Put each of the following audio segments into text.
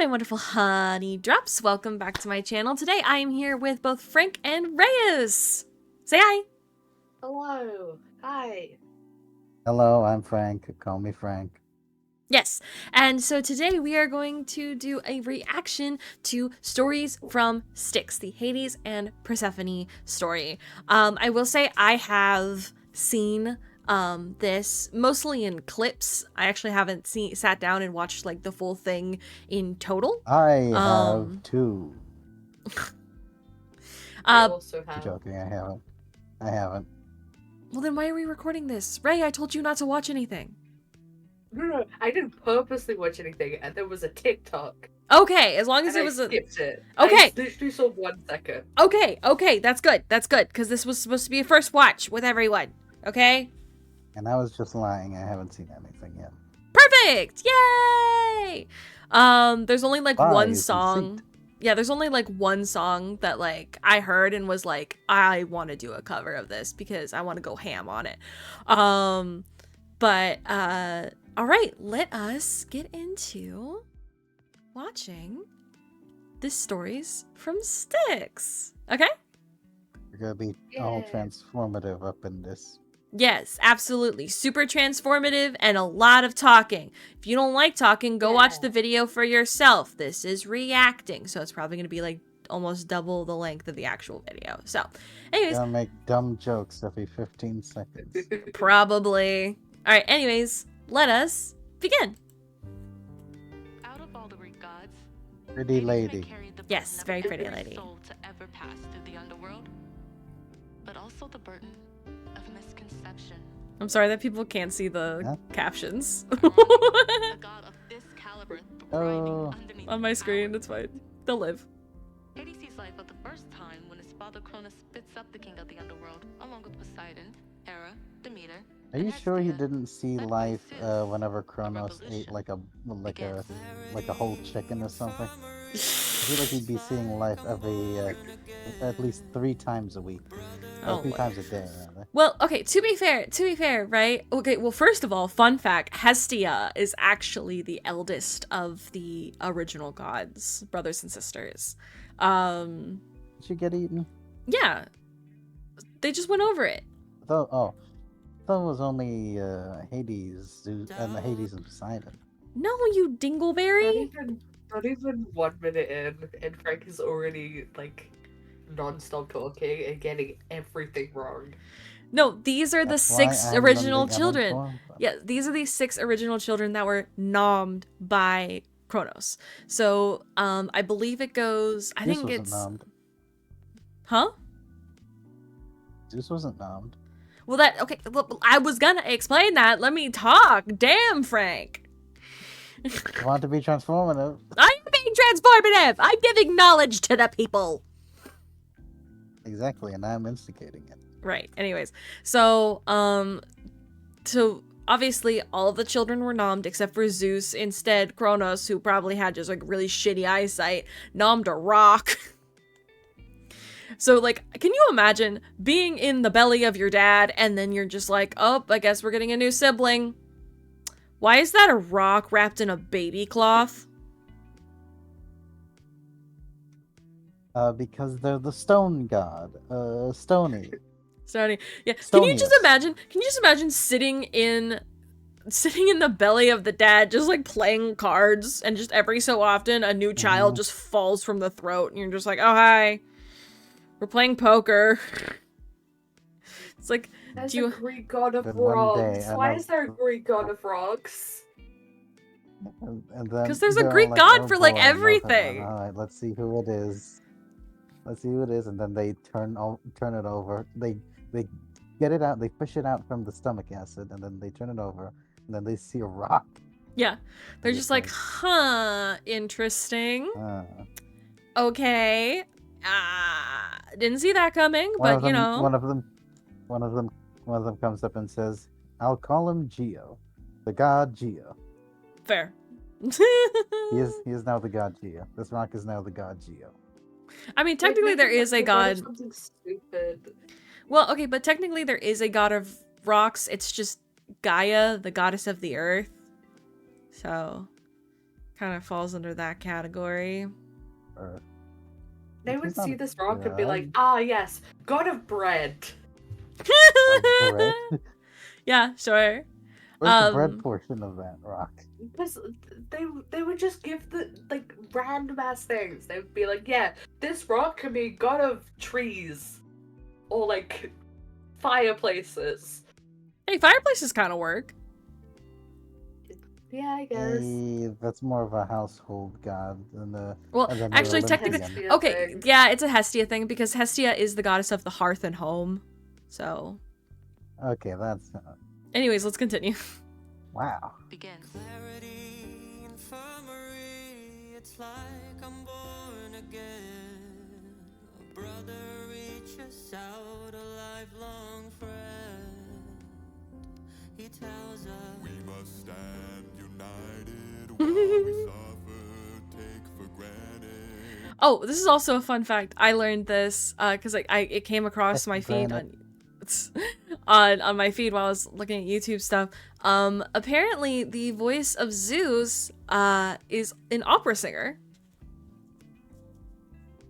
my wonderful honey drops. Welcome back to my channel. Today I am here with both Frank and Reyes. Say hi. Hello. Hi. Hello, I'm Frank. Call me Frank. Yes, and so today we are going to do a reaction to stories from Styx, the Hades and Persephone story. I will say I have seen this mostly in clips. I actually haven't sat down and watched like the full thing in total. I have two. I also have. Joking, I haven't. I haven't. Well, then why are we recording this? Ray, I told you not to watch anything. No, I didn't purposely watch anything, and there was a TikTok. Okay, as long as it was I skipped it. Okay. I literally saw 1 second. Okay, that's good. That's good, because this was supposed to be a first watch with everyone. Okay? And I was just lying. I haven't seen anything yet. Perfect! Yay! There's only like one song. Yeah, there's only like one song that like I heard and was like, I want to do a cover of this because I want to go ham on it. All right, let us get into watching the stories from Styx. Okay? You're gonna be all transformative up in this. Yes, absolutely. Super transformative and a lot of talking. If you don't like talking, go watch the video for yourself. This is reacting, so it's probably going to be like almost double the length of the actual video. So, anyways. Gonna make dumb jokes every 15 seconds. Probably. Alright, anyways, let us begin. Out of all the Greek gods, Pretty lady. Yes, very pretty lady. Soul to ever pass through the underworld, but also the burden of misconception. I'm sorry that people can't see the captions. A god of this caliber underneath on my screen, it's fine. They'll live. Hades sees life for the first time when his father Cronus spits up the king of the underworld, along with Poseidon, Hera, Demeter. Are you sure he didn't see life whenever Kronos ate like a whole chicken or something? I feel like he'd be seeing life every at least 3 times a week. Or 3 times a day, rather. Well, okay, to be fair, right? Okay, well, first of all, fun fact, Hestia is actually the eldest of the original gods, brothers and sisters. Did she get eaten? Yeah. They just went over it. That was only Hades, Zeus, and Hades and Poseidon. No, you dingleberry. Not even 1 minute in, and Frank is already like non-stop talking and getting everything wrong. No, these are the 6 original children. Yeah, these are the 6 original children that were nommed by Kronos. So, I believe it goes. I think it's. Nommed. Huh? Zeus wasn't nommed. Well, okay. Look, I was gonna explain that. Let me talk. Damn, Frank. You want to be transformative? I'm being transformative. I'm giving knowledge to the people. Exactly, and I'm instigating it. Right. Anyways, so obviously all of the children were nommed except for Zeus. Instead, Kronos, who probably had just like really shitty eyesight, nommed a rock. So, like, can you imagine being in the belly of your dad and then you're just like, oh, I guess we're getting a new sibling. Why is that a rock wrapped in a baby cloth? Because they're the stone god. Stony. Stony. Yeah. Stonius. Can you just imagine sitting in the belly of the dad, just like playing cards, and just every so often a new child just falls from the throat and you're just like, oh, hi. We're playing poker. It's like, there's a Greek god of rocks. Why is there a Greek god of rocks? Because there's a Greek god for like everything. All right, let's see who it is. Let's see who it is, and then they turn it over. They get it out. They fish it out from the stomach acid, and then they turn it over, and then they see a rock. Yeah, they're just like, huh, interesting. Okay. Didn't see that coming, but you know. One of them comes up and says, "I'll call him Geo, the god Geo." Fair. He is now the god Geo. This rock is now the god Geo. I mean, technically there is a god. Something stupid. Well, okay, but technically there is a god of rocks. It's just Gaia, the goddess of the earth. So, kind of falls under that category. Or, They He's would not see a this rock and be like, god. ah, yes, god of bread. bread? Yeah, sure. Where's the bread portion of that rock? Because they would just give the like random ass things. They would be like, yeah, this rock can be god of trees, or like fireplaces. Hey, fireplaces kind of work. Yeah, I guess. That's more of a household god than the. Well, than the actually, Olympian. technically, Hestia okay, thing. yeah, it's a Hestia thing because Hestia is the goddess of the hearth and home. So, Okay, that's. anyways, let's continue. Wow. Begins. It's like I'm born again. A brother reaches out, a lifelong friend. He tells us we must stand united while we suffer, take for granted. Oh, this is also a fun fact. I learned this because it came across my feed Granted. on my feed while I was looking at YouTube stuff. Apparently the voice of Zeus is an opera singer.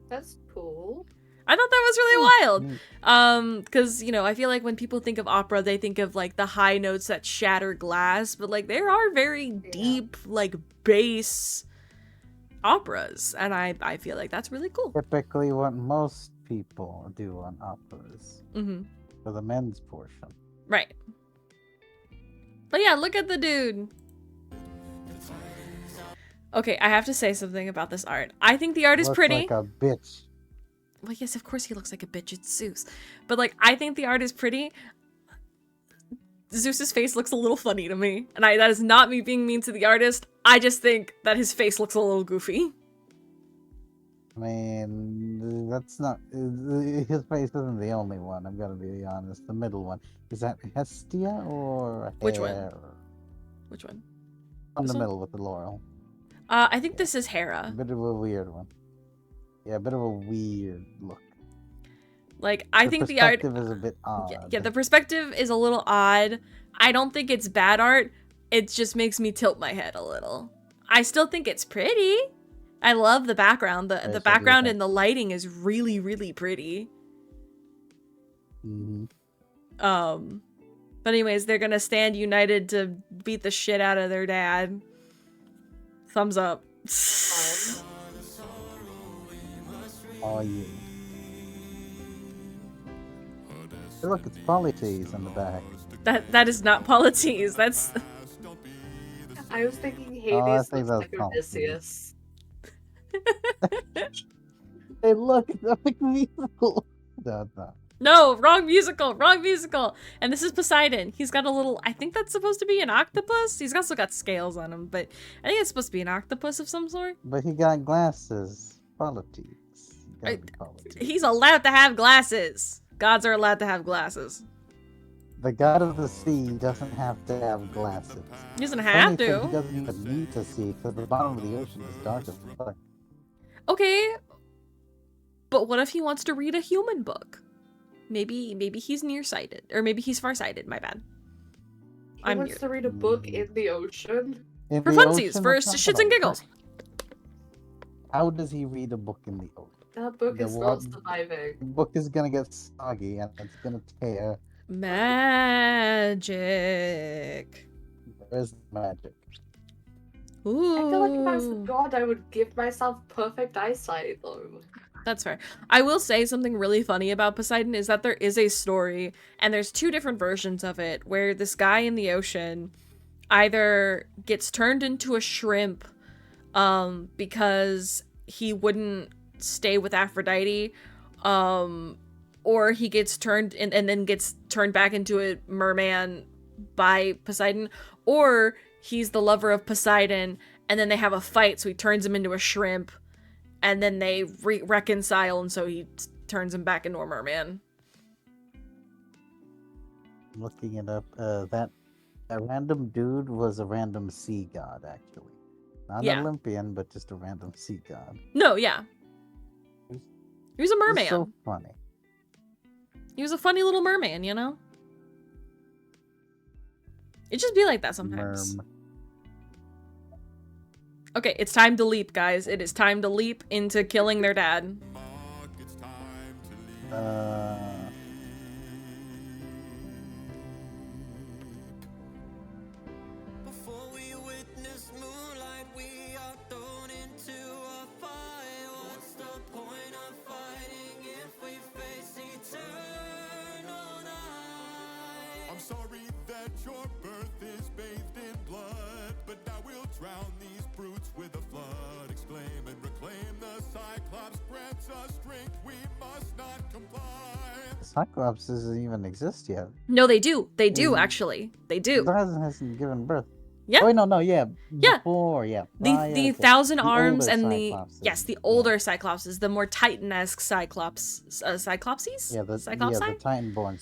That's cool. I thought that was really Neat. wild. Because, you know, I feel like when people think of opera, they think of like the high notes that shatter glass, but like there are very deep, like bass operas, and I feel like that's really cool. Typically, what most people do on operas Mm-hmm. for the men's portion. Right. But yeah, look at the dude. Okay, I have to say something about this art. I think the art is Looks pretty. like a bitch. Well, yes, of course he looks like a bitch. It's Zeus. But like, I think the art is pretty. Zeus's face looks a little funny to me. And that is not me being mean to the artist. I just think that his face looks a little goofy. I mean, that's not. His face isn't the only one. I'm gonna be honest. The middle one, is that Hestia or Which one? Hera? Which one? On This the one? middle with the laurel. I think this is A Hera. bit of a weird one. Yeah, a bit of a weird look. Like, I think the art. perspective is a bit odd. Yeah, the perspective is a little odd. I don't think it's bad art. It just makes me tilt my head a little. I still think it's pretty. I love the background. The so background do I. and the lighting is really, really pretty. Mhm. But anyways, they're gonna stand united to beat the shit out of their dad. Thumbs up. Oh yeah. Hey, look, it's Polytes on the back. That is not Polites. That's I was thinking I Hades think looks that's like Odysseus. Hey, look, it's Epic Musical. No. no, wrong musical, wrong musical. And this is Poseidon. He's got a little. I think that's supposed to be an octopus. He's also got scales on him, but I think it's supposed to be an octopus of some sort. But he got glasses. Polytes. I- He's allowed to have glasses. Gods are allowed to have glasses. The god of the sea doesn't have to have glasses. He doesn't Funny have thing, He to. doesn't even need to see because the bottom of the ocean is dark as fuck. Okay. But what if he wants to read a human book? Maybe he's nearsighted, or maybe he's farsighted. My bad. He I'm wants mute. to read a book in the ocean. In For the funsies, ocean, for that's not shits gonna and giggles. work. How does he read a book in the ocean? That book The is what? not surviving. The book is gonna get soggy and it's gonna tear. Magic. There's the magic. Ooh. I feel like if I was a god, I would give myself perfect eyesight, though. That's fair. I will say something really funny about Poseidon is that there is a story, and there's two different versions of it, where this guy in the ocean either gets turned into a shrimp because he wouldn't stay with Aphrodite, or he gets turned and then gets turned back into a merman by Poseidon, or he's the lover of Poseidon, and then they have a fight, so he turns him into a shrimp, and then they reconcile, and so he turns him back into a merman. Looking it up, that random dude was a random sea god, actually. Not Yeah. an Olympian, but just a random sea god. No, yeah. He was a merman. It's so funny. He was a funny little merman, you know? It just be like that sometimes. Merm. Okay, it's time to leap, guys. It is time to leap into killing their dad. Before we witness moonlight, we are thrown into a fire. What's the point of fighting if we face eternal night? I'm sorry that your birth is bathed in blood, but I will drown these brutes with a flood. Exclaim and reclaim the Cyclops grants us strength. We must not comply. Cyclops doesn't even exist yet. No, they do. They do, actually. They do. It hasn't given birth. Yeah. Oh, wait, no, yeah. Yeah. Before, yeah. The prior to- Thousand the Arms older and the Cyclopses. yes, the older Cyclopses, the more Titan-esque Cyclops, Cyclopses. Yeah, the Cyclopsi? Titan-born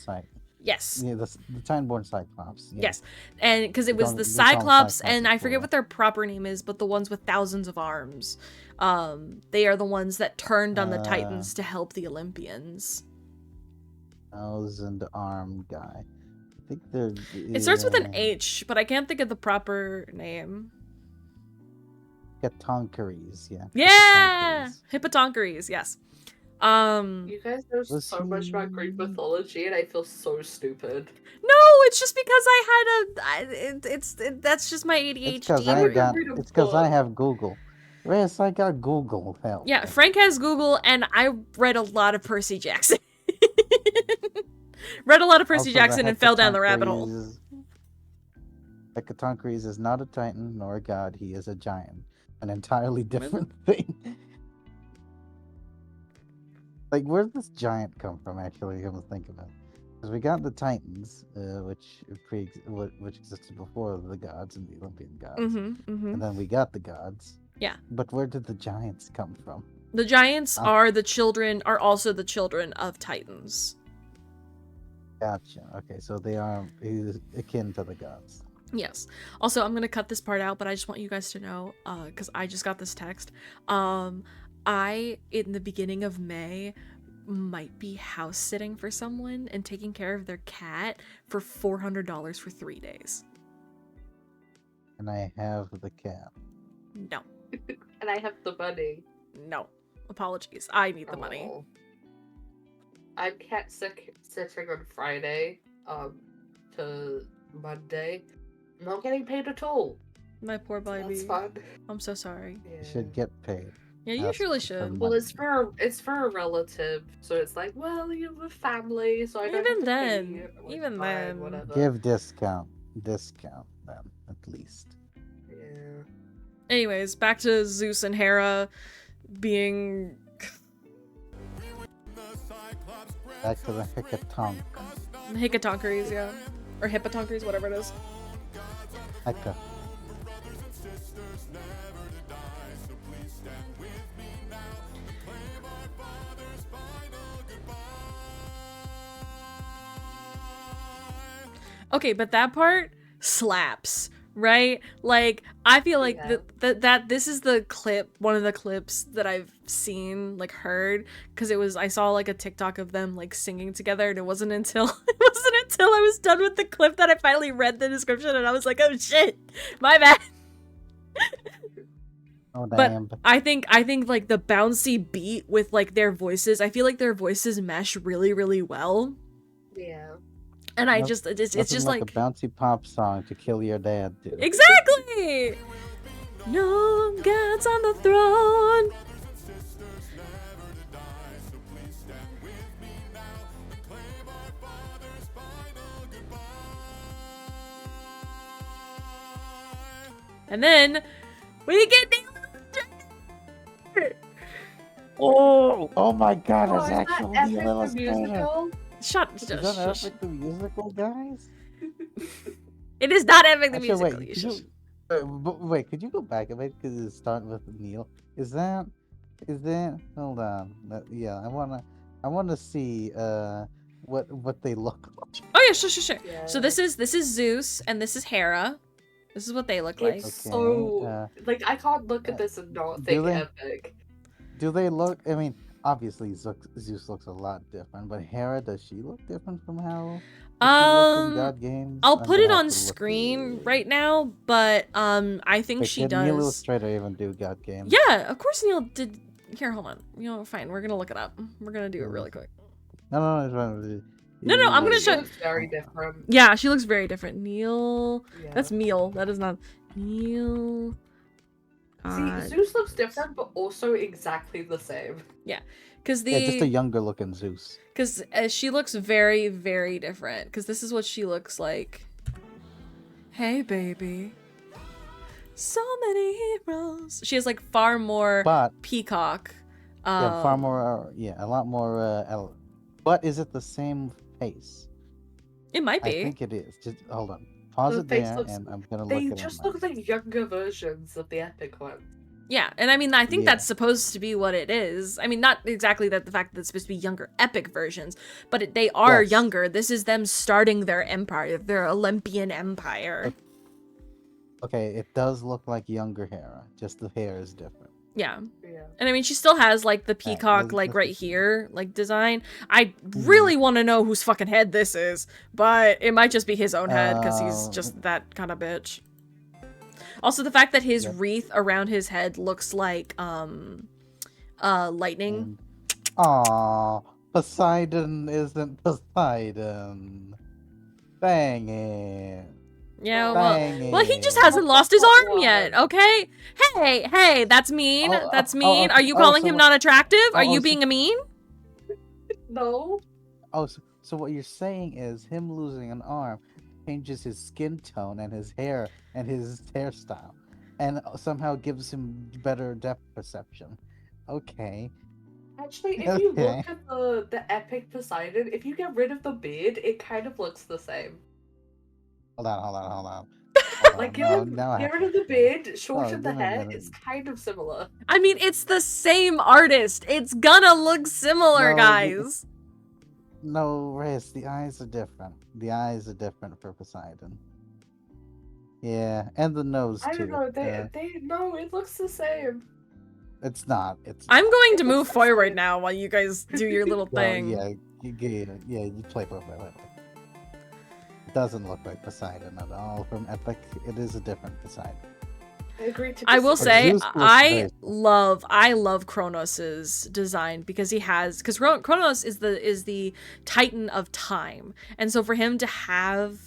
Yes. Yeah, the Titan-born Cyclops. Yeah. Yes, and because it was call- the they call them Cyclops, Cyclops and I forget before. what their proper name is, but the ones with thousands of arms, they are the ones that turned on the Titans to help the Olympians. 1,000-armed guy. I think they're. It starts with an H, but I can't think of the proper name. Catonkeries, yeah. Yeah, Catonkeries. Hippotonkeries. Yes. You guys know Was so much about Greek he- mythology, and I feel so stupid. No, it's just because that's just my ADHD. It's because I I would got. read a It's because I book. have Google. Yes, I got Google. Hell. Yeah, Frank has Google, and I read a lot of Percy Jackson. Read a lot of Percy Also, Jackson and fell down the rabbit hole. Hecatoncheires is not a titan nor a god. He is a giant. An entirely different thing. Like, where did this giant come from, actually, come to think of it? Because we got the Titans, which existed before the gods and the Olympian gods. And then we got the gods. Yeah. But where did the giants come from? The giants are also the children of Titans. Gotcha. Okay, so they are akin to the gods. Yes. Also, I'm gonna cut this part out, but I just want you guys to know, because I just got this text. I, in the beginning of May, might be house sitting for someone and taking care of their cat for $400 for 3 days. And I have the cat. No. And I have the money. No. Apologies. I need the money. Oh. I'm cat sitting on Friday, to Monday. I'm not getting paid at all. My poor baby. That's fun. I'm so sorry. You should get paid. Yeah, you Ask surely for should. Well, money. it's for a relative, so it's like, well, you have a family, so I don't Even have to pay then, you. Like, even fine, then. whatever. Give discount then, at least. Yeah. Anyways, back to Zeus and Hera being... Back to the Hecatonk. Hickatonkeries, yeah. Or hippotonkeries, whatever it is. Hecka. Okay, but that part slaps, right? Like, I feel like Yeah. that this is the clip, one of the clips that I've seen, like, heard, because I saw like a TikTok of them like singing together, and it wasn't until I was done with the clip that I finally read the description, and I was like, oh shit, my bad. Oh But damn. I think like the bouncy beat with like their voices, I feel like their voices mesh really, really well. Yeah. And I Noth- just it's Nothing just like like a bouncy pop song to kill your dad, dude. exactly. No gods on the throne. And then we get Oh my god, Oh, it's is that actually Epic the the illustrator. musical? shut. Is that Epic the musical, guys? It is not Epic the Actually, musical. wait, You could you, should- wait, could you go back a bit because it's starting with Neil? Is that? Hold on. Yeah, I wanna see what they look like. Oh yeah, sure. Yeah. So this is Zeus and this is Hera. This is what they look like. It's Okay, so like I can't look at this and not do think they- Epic. Do they look? I mean, obviously Zeus looks a lot different, but Hera, does she look different from how she looked in God Games? I'll I'm put gonna it have on to look screen right now, but I think Wait, she can Neil does. Illustrator even do God Games? Yeah, of course Neil did. Here, hold on. You know, fine. We're gonna look it up. We're gonna do it really quick. No, it's fine. No, I'm gonna She show. looks very different. Yeah, she looks very different. Neil. Yeah. That's Neil. That is not Neil. See, Zeus looks different, but also exactly the same. Because Yeah, just a younger looking Zeus. Because she looks very, very different. Because this is what she looks like. Hey, baby. So many heroes. She has like far more But peacock. yeah, far more. A lot more. But is it the same face? It might I be. think it is. Just hold on. Pause The it face there, looks- and I'm gonna They look it just up. look like younger versions of the epic one. Yeah, and I mean, I think Yeah. that's supposed to be what it is. I mean, not exactly that the fact that it's supposed to be younger epic versions, but they are Yes. younger. This is them starting their empire, their Olympian empire. Okay, it does look like younger Hera. Just the hair is different. Yeah. Yeah. And I mean, she still has like the peacock, let's- like let's right proceed. here, like design. I really want to know whose fucking head this is, but it might just be his own head because he's just that kind of bitch. Also, the fact that his Yep. wreath around his head looks like lightning. Aw, Poseidon isn't Poseidon. Dang it. Yeah, Dang well, he just it. hasn't lost his arm yet, okay? Hey, that's mean. Oh, That's oh, mean. oh, Are you oh, calling so him what- not attractive? Are oh, you so- being a mean? No. Oh, so what you're saying is him losing an arm changes his skin tone and his hair and his hairstyle, and somehow gives him better depth perception. Okay. Actually, if you Okay. look at the epic Poseidon, if you get rid of the beard, it kind of looks the same. Hold on. Hold on. Like, now I get have rid of the beard, shorten the give me a hair, minute. it's kind of similar. I mean, it's the same artist. It's gonna look similar, No, guys. No, Riz, the eyes are different. The eyes are different for Poseidon. Yeah, and the nose I too. don't know, no, it looks the same. It's not. It's I'm not. going to It move looks the forward same. now while you guys do your little Well, thing. you play both. It doesn't look like Poseidon at all from Epic. It is a different Poseidon. I agree to I will disagree. say, Zeus looks I very love Kronos's design because Kronos is the Titan of time, and so for him to have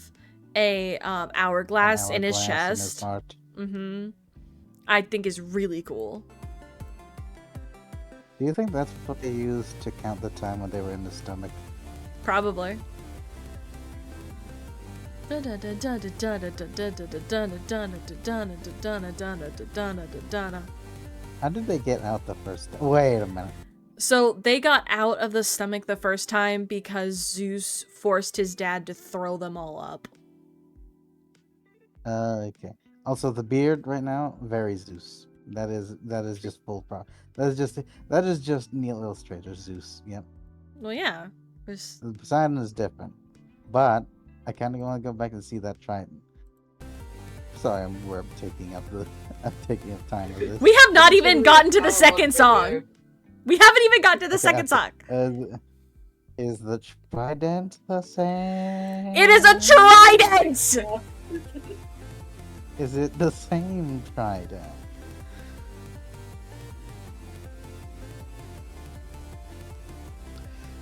a hourglass in his hourglass in his chest, heart. I think is really cool. Do you think that's what they used to count the time when they were in the stomach? Probably. How did they get out the first time? Wait a minute. So they got out of the stomach the first time because Zeus forced his dad to throw them all up. Okay. Also, the beard right now, very Zeus. That is just full pro. That is just Neil Illustrator Zeus. Yep. Well, yeah. There's... The Poseidon is different, but I kind of want to go back and see that Triton. Sorry, we're taking up time with this. We have not It's even really gotten to the power second video. song. We haven't even gotten to the Okay, second song. Is the trident the same? It is a trident! Is it the same trident?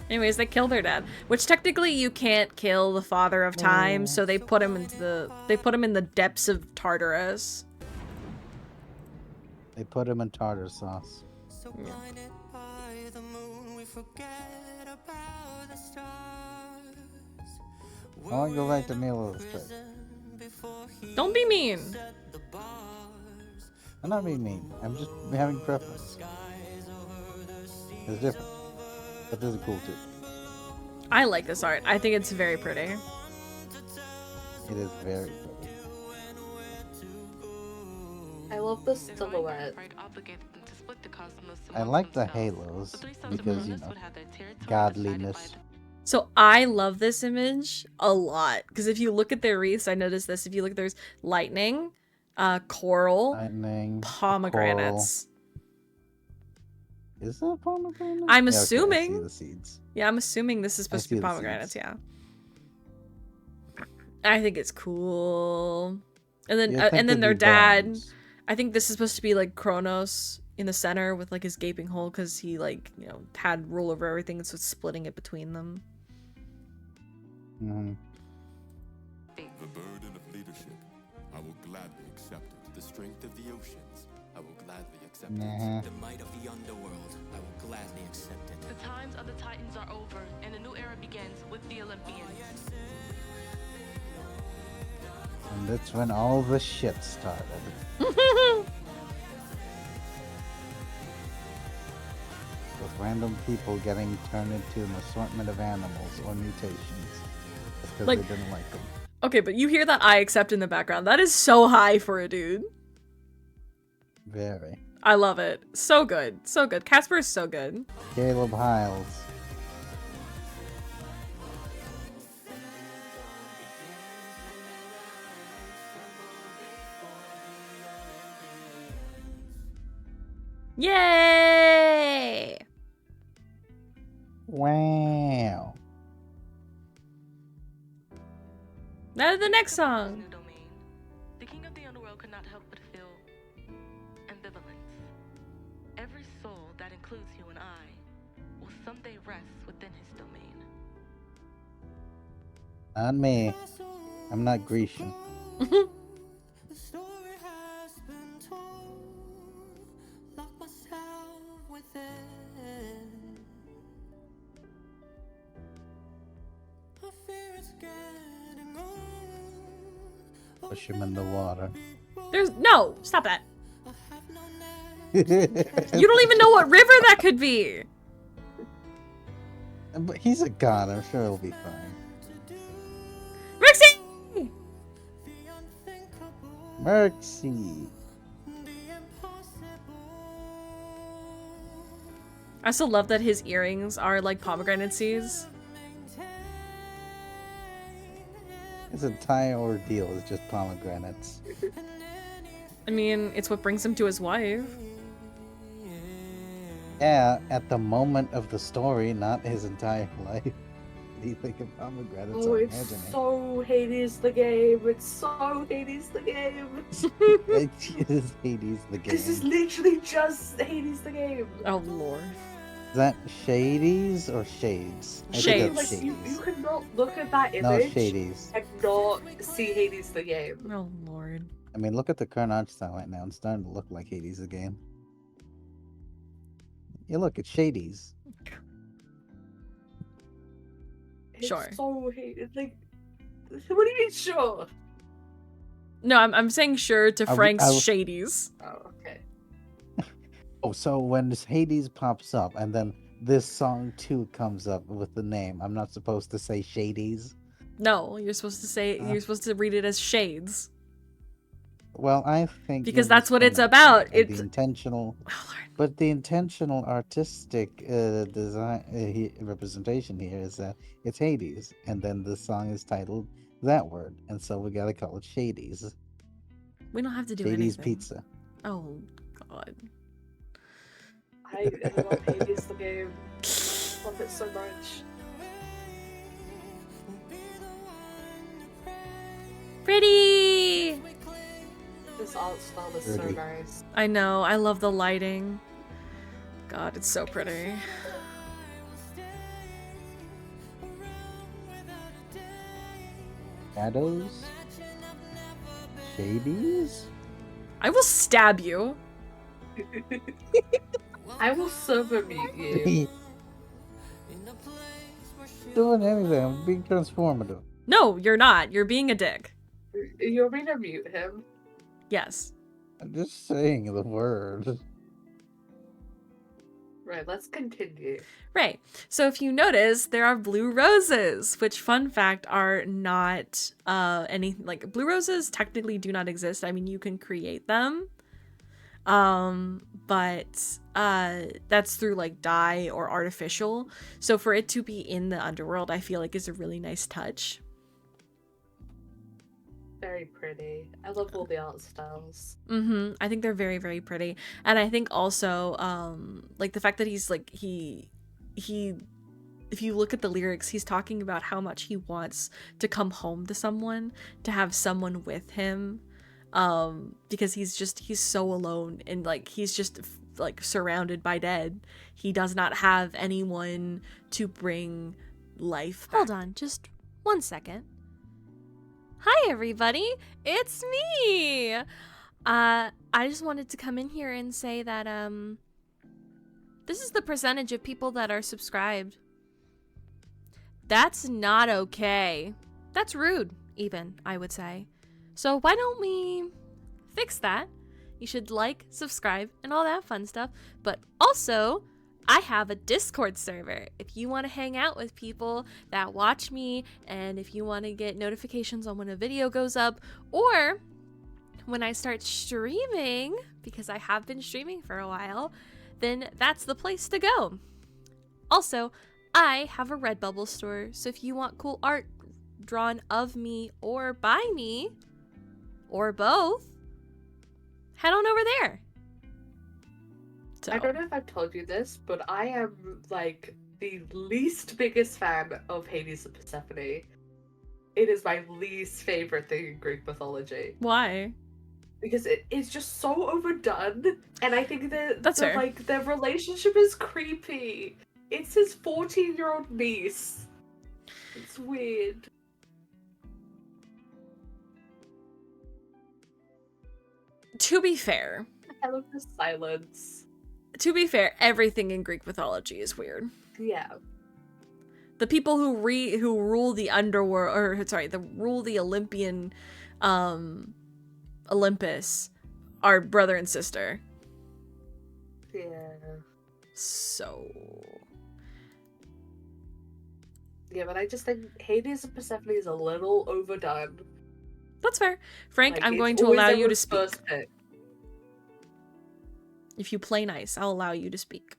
Anyways, they killed their dad, which technically you can't kill the father of time, so they put him in the depths of Tartarus. They put him in tartar sauce. So blinded by the moon, we forget about the stars. I want to go back to Neil Illustrator. Don't be mean. I'm not being mean. I'm just having preference. It's different. But this is cool too. I like this art. I think it's very pretty. It is very pretty. I love the silhouette. I like the halos because, you know, godliness. So I love this image a lot because if you look at their wreaths, I noticed this. If you look, there's lightning, coral, Lightning, pomegranates. Is that pomegranate? I'm Yeah, okay, I see assuming. the seeds. Yeah, I'm assuming this is supposed to be see the pomegranates, seeds. yeah. I think it's cool. And then You'd think and then it'd their be dad, bones. I think this is supposed to be like Kronos in the center with like his gaping hole because he like, you know, had rule over everything, and so it's splitting it between them. Mhm. The burden of leadership, I will gladly accept it. The strength of the oceans, I will gladly accept Nah. it. The might of the underworld, I will gladly accept it. The times of the Titans are over, and a new era begins with the Olympians. And that's when all the shit started. With random people getting turned into an assortment of animals or mutations. Because Like- they didn't like them. Okay, but you hear that I accept in the background. That is so high for a dude. Very. I love it. So good. So good. Casper is so good. Caleb Hiles. Yay! Wow. Now to the next song. New domain. The king of the underworld could not help but feel ambivalence. Every soul that includes you and I will someday rest within his domain. Not me. I'm not Grecian. The story has been told. Lock myself within. I fear it's getting old. Push him in the water. There's no, stop that. I have no You don't even know what river that could be. But he's a god. I'm sure he'll be fine. Rexy! Mercy. I still love that his earrings are like pomegranate seeds. His entire ordeal is just pomegranates. I mean, it's what brings him to his wife. Yeah, at the moment of the story, not his entire life. What do you think of pomegranates? Oh, I'm it's imagining. so Hades the game. It's so Hades the game. It is Hades the game. This is literally just Hades the game. Oh lord. Is that Shades or Shades? I think Shades. that's Like you Shades. could not look at that No, image Shades. and not see Hades the game. Oh lord. I mean, look at the current art style right now. It's starting to look like Hades the game. Yeah, look, it's Shades. It's Sure. so Hades. Like, what do you mean, sure? No, I'm saying sure to I Frank's w- shadies. Oh, okay. Oh, so when this Hades pops up and then this song too comes up with the name, I'm not supposed to say Shades? No, you're supposed to say you're supposed to read it as shades. Well, I think Because you're that's what it's discriminating, about. and It's the intentional, oh lord. but the intentional artistic design representation here is that it's Hades, and then the song is titled that word, and so we gotta call it Shades. We don't have to do Shades anything. Pizza. Oh god. I love Hades the game. I love it so much. Pretty! This art style is so Pretty. nice. I know, I love the lighting. God, it's so pretty. Shadows? Shades? I will stab you. I will server mute you. Doing anything, I'm being transformative. No, you're not. You're being a dick. You want me to mute him? Yes. I'm just saying the word. Right, let's continue. Right. So if you notice, there are blue roses, which fun fact are not any like blue roses technically do not exist. I mean, you can create them. But that's through like dye or artificial. So for it to be in the underworld, I feel like is a really nice touch. Very pretty. I love all the art styles. I think they're very, very pretty. And I think also, like the fact that he's like, he, if you look at the lyrics, he's talking about how much he wants to come home to someone, to have someone with him, because he's so alone, and like he's just like surrounded by dead. He does not have anyone to bring life back. Hold on, just 1 second. Hi everybody, it's me! I just wanted to come in here and say that, this is the percentage of people that are subscribed. That's not okay. That's rude, even, I would say. So why don't we fix that? You should like, subscribe, and all that fun stuff. But also, I have a Discord server. If you want to hang out with people that watch me, and if you want to get notifications on when a video goes up, or when I start streaming, because I have been streaming for a while, then that's the place to go. Also, I have a Redbubble store, so if you want cool art drawn of me or by me, or both, head on over there. So. I don't know if I've told you this, but I am like the least biggest fan of Hades and Persephone. It is my least favorite thing in Greek mythology. Why? Because it is just so overdone, and I think that fair. Like their relationship is creepy. It's his 14-year-old niece. It's weird. To be fair. I love the silence. To be fair, everything in Greek mythology is weird. Yeah. The people who rule the underworld, or sorry, rule the Olympian, Olympus, are brother and sister. Yeah. So. Yeah, but I just think Hades and Persephone is a little overdone. That's fair. Frank, Like, I'm it's going to always allow you to everyone's speak. first pick. If you play nice, I'll allow you to speak.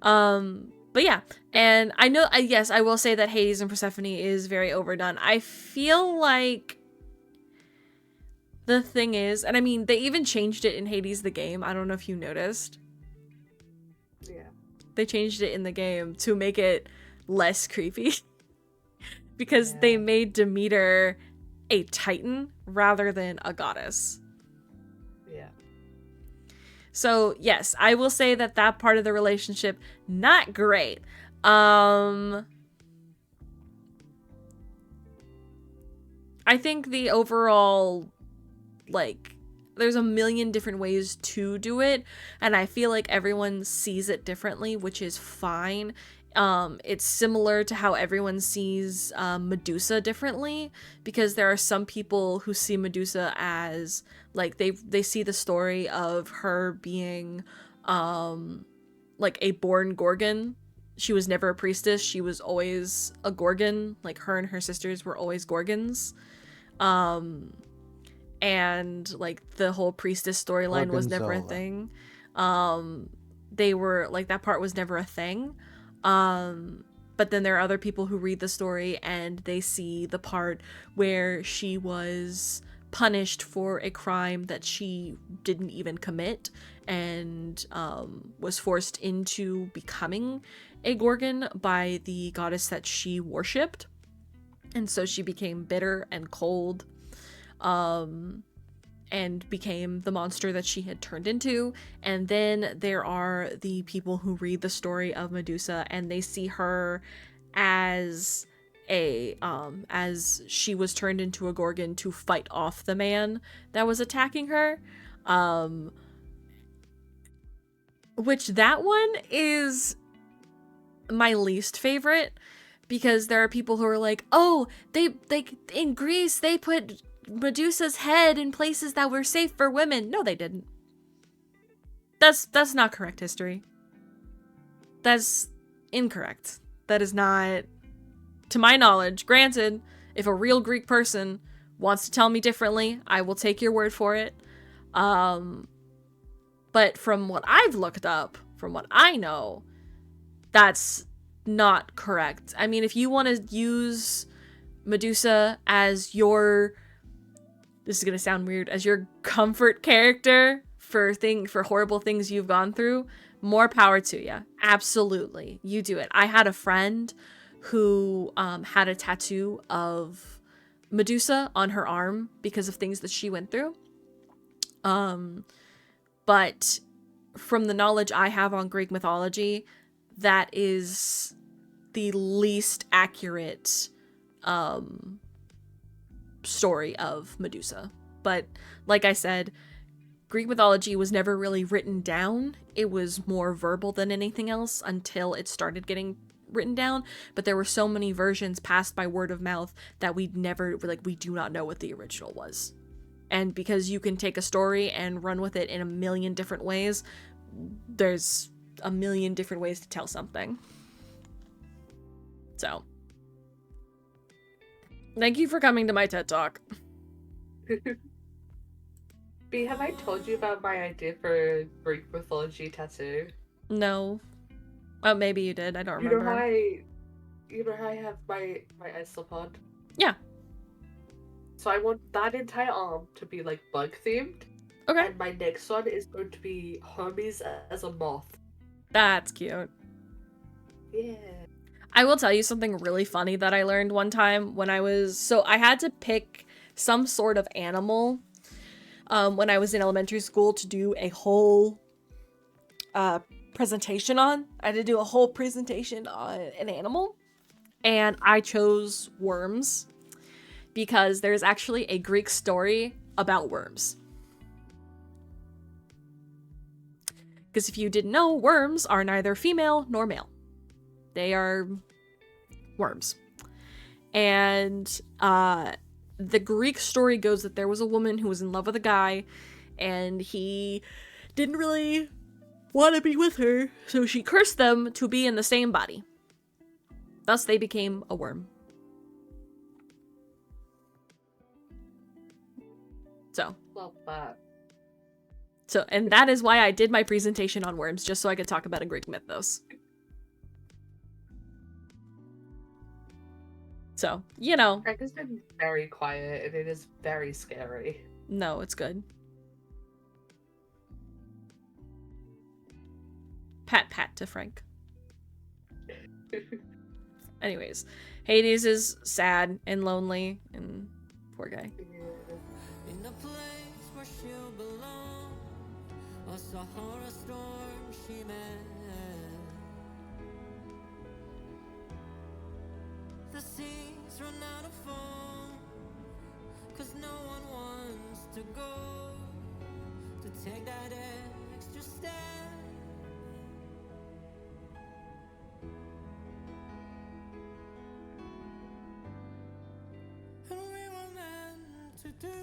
But yeah, and I know, yes, I will say that Hades and Persephone is very overdone. I feel like the thing is, and I mean, they even changed it in Hades the game. I don't know if you noticed. Yeah. They changed it in the game to make it less creepy. Because they made Demeter a titan rather than a goddess. Yeah. So, yes, I will say that that part of the relationship, not great. I think the overall, like, there's a million different ways to do it, and I feel like everyone sees it differently, which is fine. It's similar to how everyone sees Medusa differently, because there are some people who see Medusa as like they see the story of her being like a born Gorgon. She was never a priestess, she was always a Gorgon. Like her and her sisters were always Gorgons. And like the whole priestess storyline was never a thing. They were like, that part was never a thing. But then there are other people who read the story and they see the part where she was punished for a crime that she didn't even commit, and was forced into becoming a Gorgon by the goddess that she worshipped. And so she became bitter and cold, and became the monster that she had turned into. And then there are the people who read the story of Medusa and they see her as a as she was turned into a Gorgon to fight off the man that was attacking her. Which that one is my least favorite, because there are people who are like, oh, they in Greece they put Medusa's head in places that were safe for women. No, they didn't. That's not correct history. That's incorrect. That is not, to my knowledge. Granted, if a real Greek person wants to tell me differently, I will take your word for it. But from what I've looked up, from what I know, that's not correct. I mean, if you want to use Medusa as your, this is going to sound weird, as your comfort character for horrible things you've gone through, more power to you. Absolutely. You do it. I had a friend who had a tattoo of Medusa on her arm because of things that she went through. But from the knowledge I have on Greek mythology, that is the least accurate story of Medusa. But like I said, Greek mythology was never really written down. It was more verbal than anything else until it started getting written down. But there were so many versions passed by word of mouth that we do not know what the original was. And because you can take a story and run with it in a million different ways, there's a million different ways to tell something. So, thank you for coming to my TED Talk. B, have I told you about my idea for a Greek mythology tattoo? No. Oh, maybe you did. I don't remember. You know how I have my isopod? Yeah. So I want that entire arm to be like bug themed. Okay. And my next one is going to be Hermes as a moth. That's cute. Yeah. I will tell you something really funny that I learned one time when I had to pick some sort of animal when I was in elementary school to do a whole presentation on. I had to do a whole presentation on an animal, and I chose worms because there's actually a Greek story about worms. Because if you didn't know, worms are neither female nor male. They are worms. And the Greek story goes that there was a woman who was in love with a guy, and he didn't really want to be with her, so she cursed them to be in the same body. Thus, they became a worm. So. Love that. So, and that is why I did my presentation on worms, just so I could talk about a Greek mythos. So, you know. Frank has been very quiet, and it is very scary. No, it's good. Pat to Frank. Anyways, Hades is sad and lonely, and poor guy. In a place where she'll belong, a Sahara storm she met. The seas run out of foam, 'cause no one wants to go to take that extra step. And we were meant to do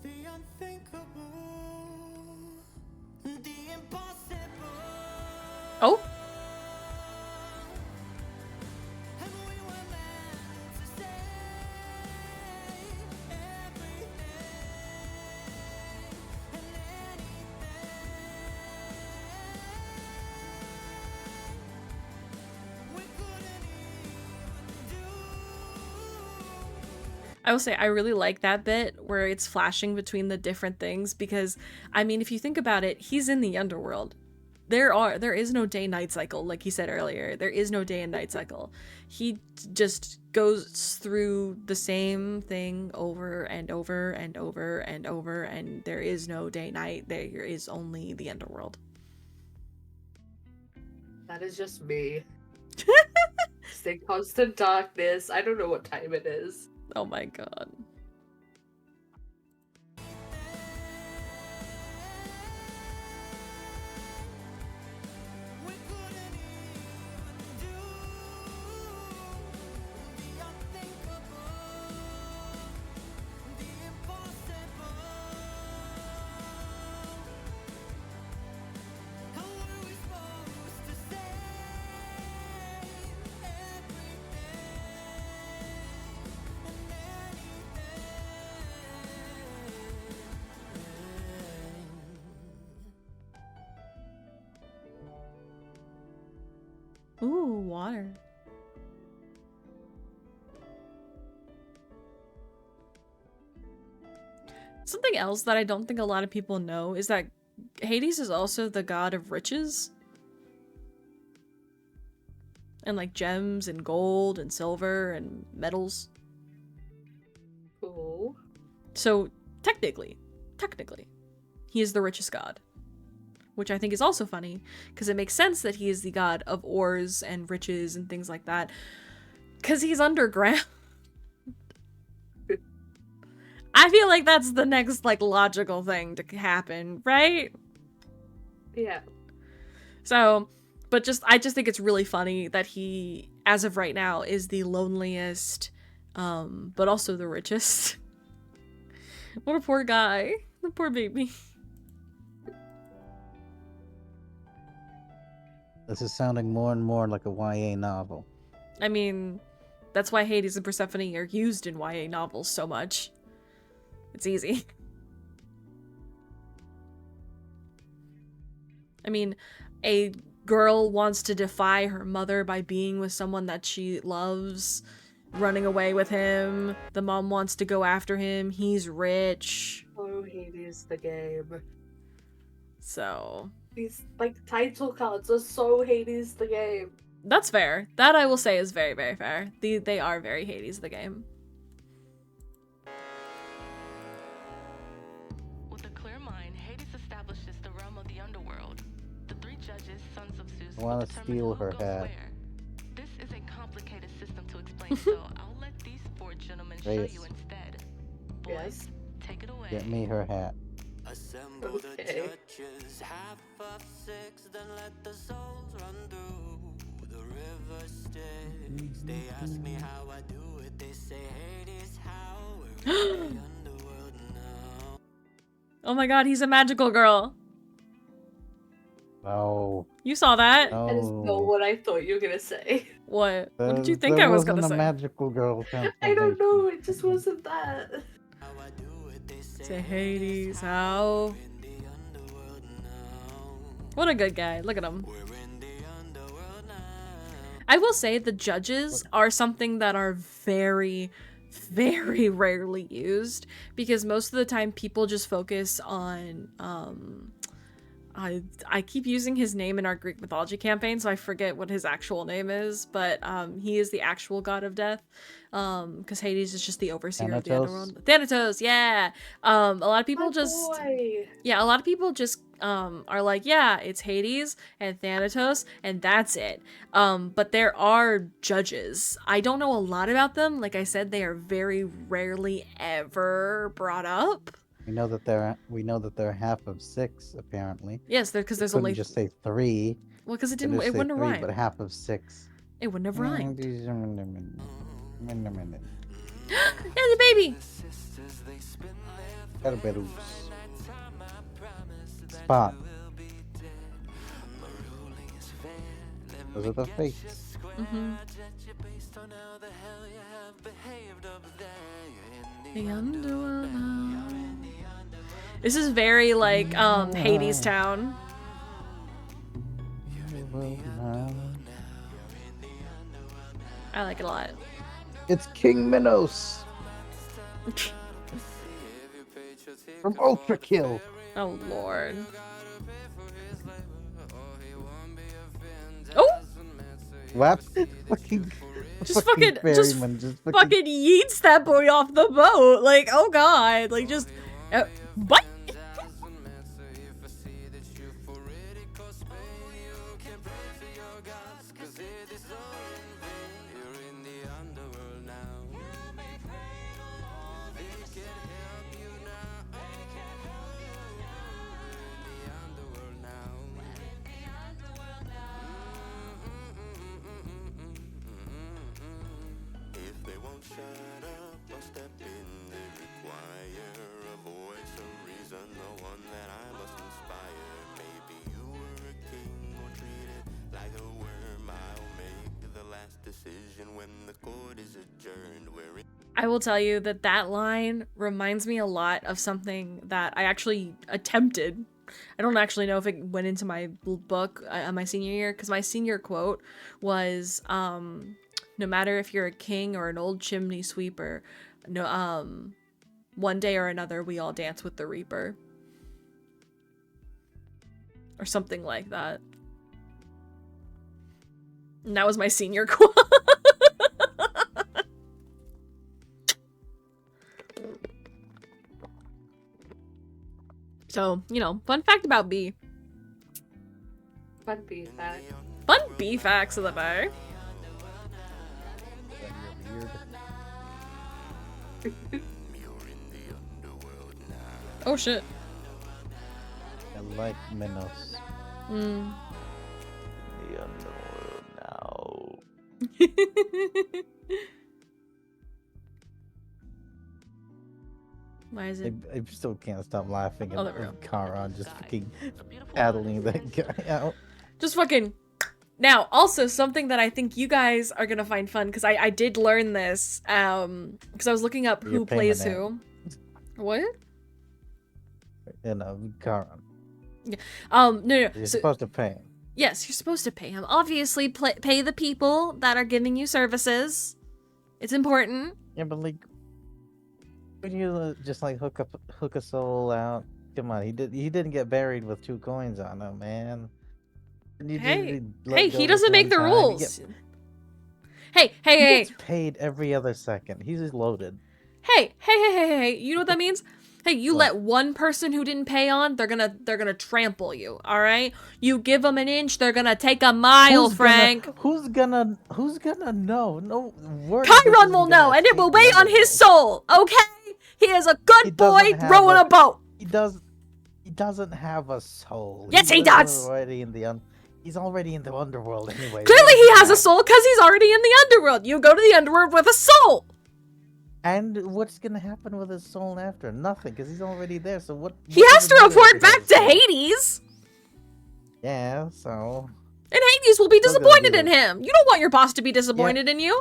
the unthinkable, the impossible. Oh? And we were meant to say everything and anything. We couldn't even do. I will say, I really like that bit where it's flashing between the different things, because, I mean, if you think about it, he's in the underworld. There is no day-night cycle, like he said earlier. There is no day and night cycle. He just goes through the same thing over and over and over and over, and there is no day-night. There is only the underworld. That is just me. Stay constant darkness. I don't know what time it is. Oh my god. We couldn't even do the unthinkable, the impossible. How were we supposed to say everything and anything? Ooh, water. Something else that I don't think a lot of people know is that Hades is also the god of riches. And like gems and gold and silver and metals. Cool. So technically, he is the richest god. Which I think is also funny, because it makes sense that he is the god of ores and riches and things like that. Because he's underground. I feel like that's the next, like, logical thing to happen, right? Yeah. So, but I just think it's really funny that he, as of right now, is the loneliest, but also the richest. What a poor guy. The poor baby. This is sounding more and more like a YA novel. I mean, that's why Hades and Persephone are used in YA novels so much. It's easy. I mean, a girl wants to defy her mother by being with someone that she loves, running away with him. The mom wants to go after him. He's rich. Oh, Hades the game. So, These, like, title cards are so Hades the game. that's fair. That I will say is very, very fair. They are very Hades the game. With a clear mind, Hades establishes the realm of the underworld. The three judges, sons of Zeus, I wanna will determine steal who her goes hat. where. This is a complicated system to explain, so I'll let these four gentlemen show Reyes. you instead. Boys, Yes. take it away. Get me her hat. Assemble the Okay. judges, half of six, then let the souls run through the river Styx. They ask me how I do it, they say Hades, how we're in the underworld now. Oh my god, he's a magical girl. No. You saw that? That is not No. what I thought you were gonna say. What? What did you think There I was wasn't gonna a say? magical girl I don't transformation. know, it just wasn't that. How I do it, they say Say Hades, how? in the underworld now. What a good guy. Look at him. We're in the underworld now. I will say the judges are something that are very, very rarely used, because most of the time people just focus on I keep using his name in our Greek mythology campaign, so I forget what his actual name is, but he is the actual god of death, because Hades is just the overseer of the Thanatos? underworld. Thanatos, yeah. A lot of people My just boy. yeah, a lot of people just are like, yeah, it's Hades and Thanatos and that's it. But there are judges. I don't know a lot about them. Like I said, they are very rarely ever brought up. We know that they're half of six, apparently. Yes, because there's Couldn't only just say three. well, because Couldn't just it say wouldn't have three, rhymed. but half of six. It wouldn't have rhymed. Yeah, Got the baby. a bit of spot. Those are the fates. Mm-hmm. The underworld now. This is very like Hades Town. I like it a lot. It's King Minos from Ultra Kill. Oh lord. Oh! What? Fucking Just fucking ferryman, just fucking yeets that boy off the boat. Like, oh god. Like just what? If they won't shut up or step in, they require a voice, a reason, the one that I must inspire. Maybe you were a king or treated like a worm. I'll make the last decision when the court is adjourned. I will tell you that that line reminds me a lot of something that I actually attempted I don't actually know if it went into my book my senior year, because my senior quote was, no matter if you're a king or an old chimney sweeper, no, one day or another we all dance with the Reaper. Or something like that. And that was my senior quote. So, you know, fun fact about B. Fun bee fact. Fun B facts of the day. You're weird. Oh shit. I like Minos. Mm. The underworld now. Why is it? I still can't stop laughing Oh, at there we go. Karan just fucking paddling that guy out. Just fucking. Now, also something that I think you guys are gonna find fun, because I did learn this, because I was looking up who You're paying plays it. who. What? You know, Karan. No. You're So, supposed to pay him. yes, you're supposed to pay him. Obviously, pay the people that are giving you services. It's important. Yeah, but like, would you just like hook a soul out? Come on, he didn't get buried with 2 coins on him, man. You Hey, just let hey, go he this doesn't make one the time, he rules. Hey, He hey, gets paid every other second. He's just loaded. hey. You know what that means? Hey, you What? let one person who didn't pay on, they're gonna trample you. All right? You give them an inch, they're gonna take a mile, Frank. Who's gonna know? No word. Chiron will know, and it will weigh on his soul. Okay? He is a He good boy doesn't have rowing a boat. He doesn't have a soul. Yes, he lives does. He's already in the underworld anyway. Clearly, he has a soul because he's already in the underworld. You go to the underworld with a soul. And what's gonna happen with his soul after? Nothing, because he's already there. So what? He what has does to it matter if report he back has to a soul? Hades. Yeah. So. And Hades will be Still gonna disappointed do in it. him. You don't want your boss to be disappointed in you.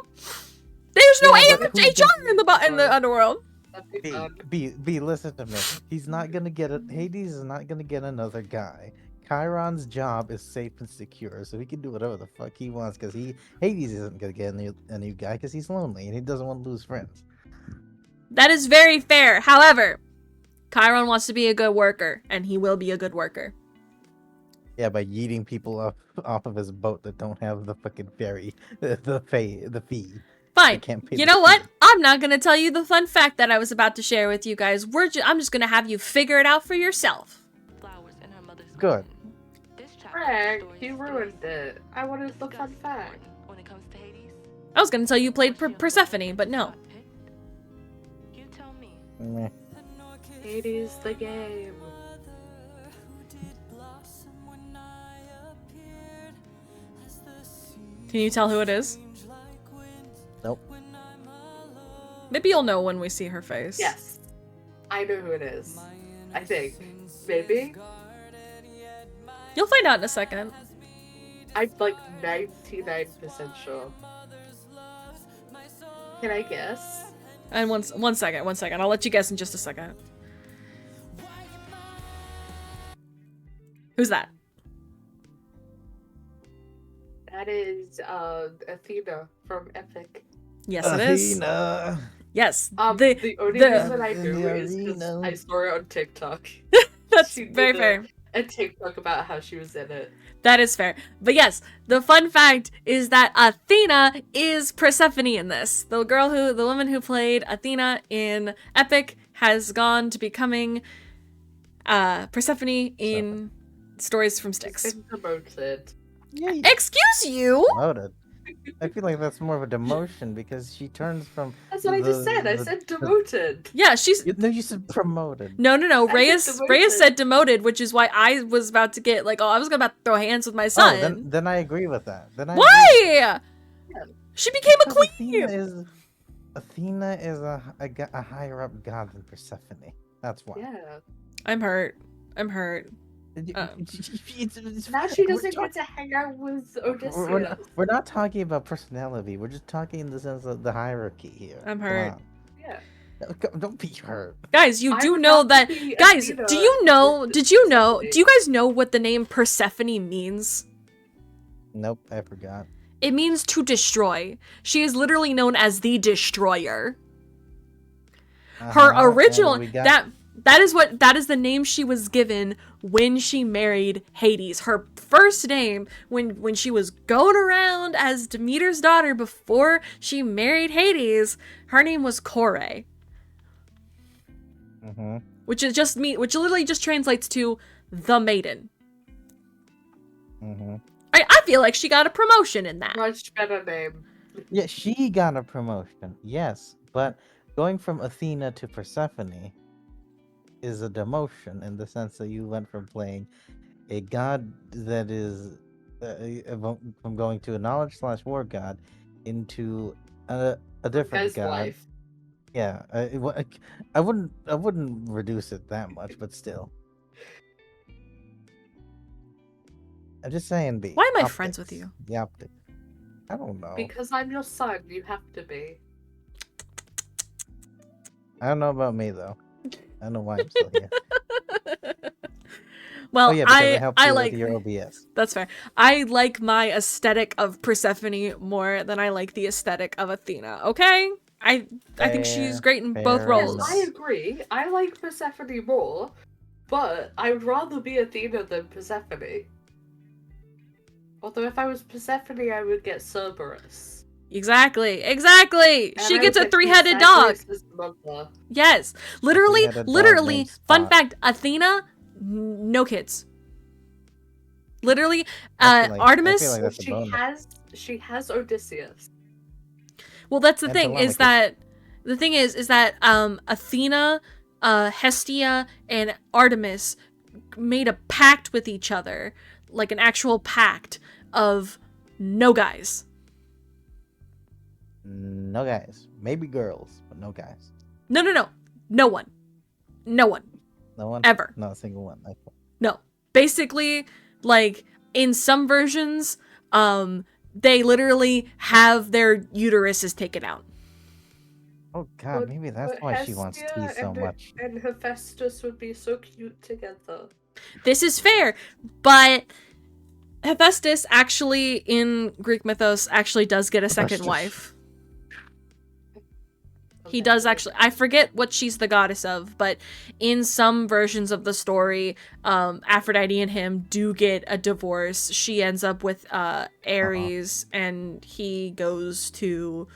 There's no Yeah, but who's HR in the underworld. That'd be B, fun. B, listen to me. He's not gonna get it. Hades is not gonna get another guy. Chiron's job is safe and secure, so he can do whatever the fuck he wants. Because Hades isn't gonna get a new guy because he's lonely and he doesn't want to lose friends. That is very fair. However, Chiron wants to be a good worker, and he will be a good worker. Yeah, by yeeting people off of his boat that don't have the fucking ferry, the fee. They Fine. can't pay You the know what? fee. I'm not gonna tell you the fun fact that I was about to share with you guys. I'm just gonna have you figure it out for yourself. Flowers in her mother's Good. garden. This chapter Frank, story you is ruined still it. I wanted the fun discussed fact. when it comes to Hades. I was gonna tell you played What's your Persephone, but no. spot picked? You tell me. Meh. Hades the game. Can you tell who it is? Nope. Maybe you'll know when we see her face. Yes. I know who it is. I think. Maybe? You'll find out in a second. I'm like 99% sure. Can I guess? And one second. I'll let you guess in just a second. Who's that? That is Athena from Epic. Yes, it is. Athena. Yes. The only reason I In knew the is because arena. I saw it on TikTok. That's She did very a- fair. A TikTok about how she was in it. That is fair. But yes, the fun fact is that Athena is Persephone in this. The woman who played Athena in Epic has gone to becoming Persephone in Stories from Styx. She's been promoted. Yeah, you Excuse you? promoted. I feel like that's more of a demotion because she turns from. That's what I just said. I said demoted. Yeah, she's No, you said promoted. no. I Reyes said demoted. Reyes said demoted, which is why I was about to get I was about to throw hands with my Oh, son. then I agree with that. Then I agree. Why? She became a Because queen. Athena is a higher up god than Persephone. That's why. Yeah. I'm hurt. Now she doesn't get to hang out with Odysseus. We're not talking about personality. We're just talking in the sense of the hierarchy here. I'm Come hurt. on. Yeah. Don't be her. Guys, you I do would know rather that. be Guys, Athena do you know? than Did you know? Persephone. Do you guys know what the name Persephone means? Nope, I forgot. It means to destroy. She is literally known as the Destroyer. Her Uh-huh, original and we got that is the name she was given when she married Hades. Her first name when she was going around as Demeter's daughter before she married Hades, her name was Kore, which literally just translates to the maiden. I feel like she got a promotion in that. Much better name. Yeah, she got a promotion, yes, but going from Athena to Persephone is a demotion in the sense that you went from playing a god that is from going to a knowledge/war god into a different Guy's god. life. Yeah, I wouldn't reduce it that much, but still. I'm just saying, B. Why am I friends with you? The optics. I don't know. Because I'm your son, you have to be. I don't know about me though. I don't know why I'm still here. Well, Oh yeah, because I helped I you like with your OBS. That's fair. I like my aesthetic of Persephone more than I like the aesthetic of Athena. Okay, I think she's Fair, great in fair both Yes, roles. enough. I agree. I like Persephone more, but I would rather be Athena than Persephone. Although if I was Persephone, I would get Cerberus. Exactly. And She I gets would a get three-headed dog. Zagreus' mother. Yes, literally, three-headed dog named Fun Spot. fact: Athena, no kids. Literally, I feel like Artemis. that's a She bonus. has Odysseus. Well, that's the And thing is that Athena, Hestia, and Artemis made a pact with each other, like an actual pact of no guys. No guys. Maybe girls, but no guys. No one, No one? ever. Not a single one. No. Basically, like in some versions, they literally have their uteruses taken out. Oh god, maybe that's But why she wants Hestia tea so much. and Hephaestus would be so cute together. This is fair, but Hephaestus actually in Greek mythos actually does get a second Hephaestus. wife. He Okay. does actually. I forget what she's the goddess of, but in some versions of the story, Aphrodite and him do get a divorce. She ends up with Ares, and he goes to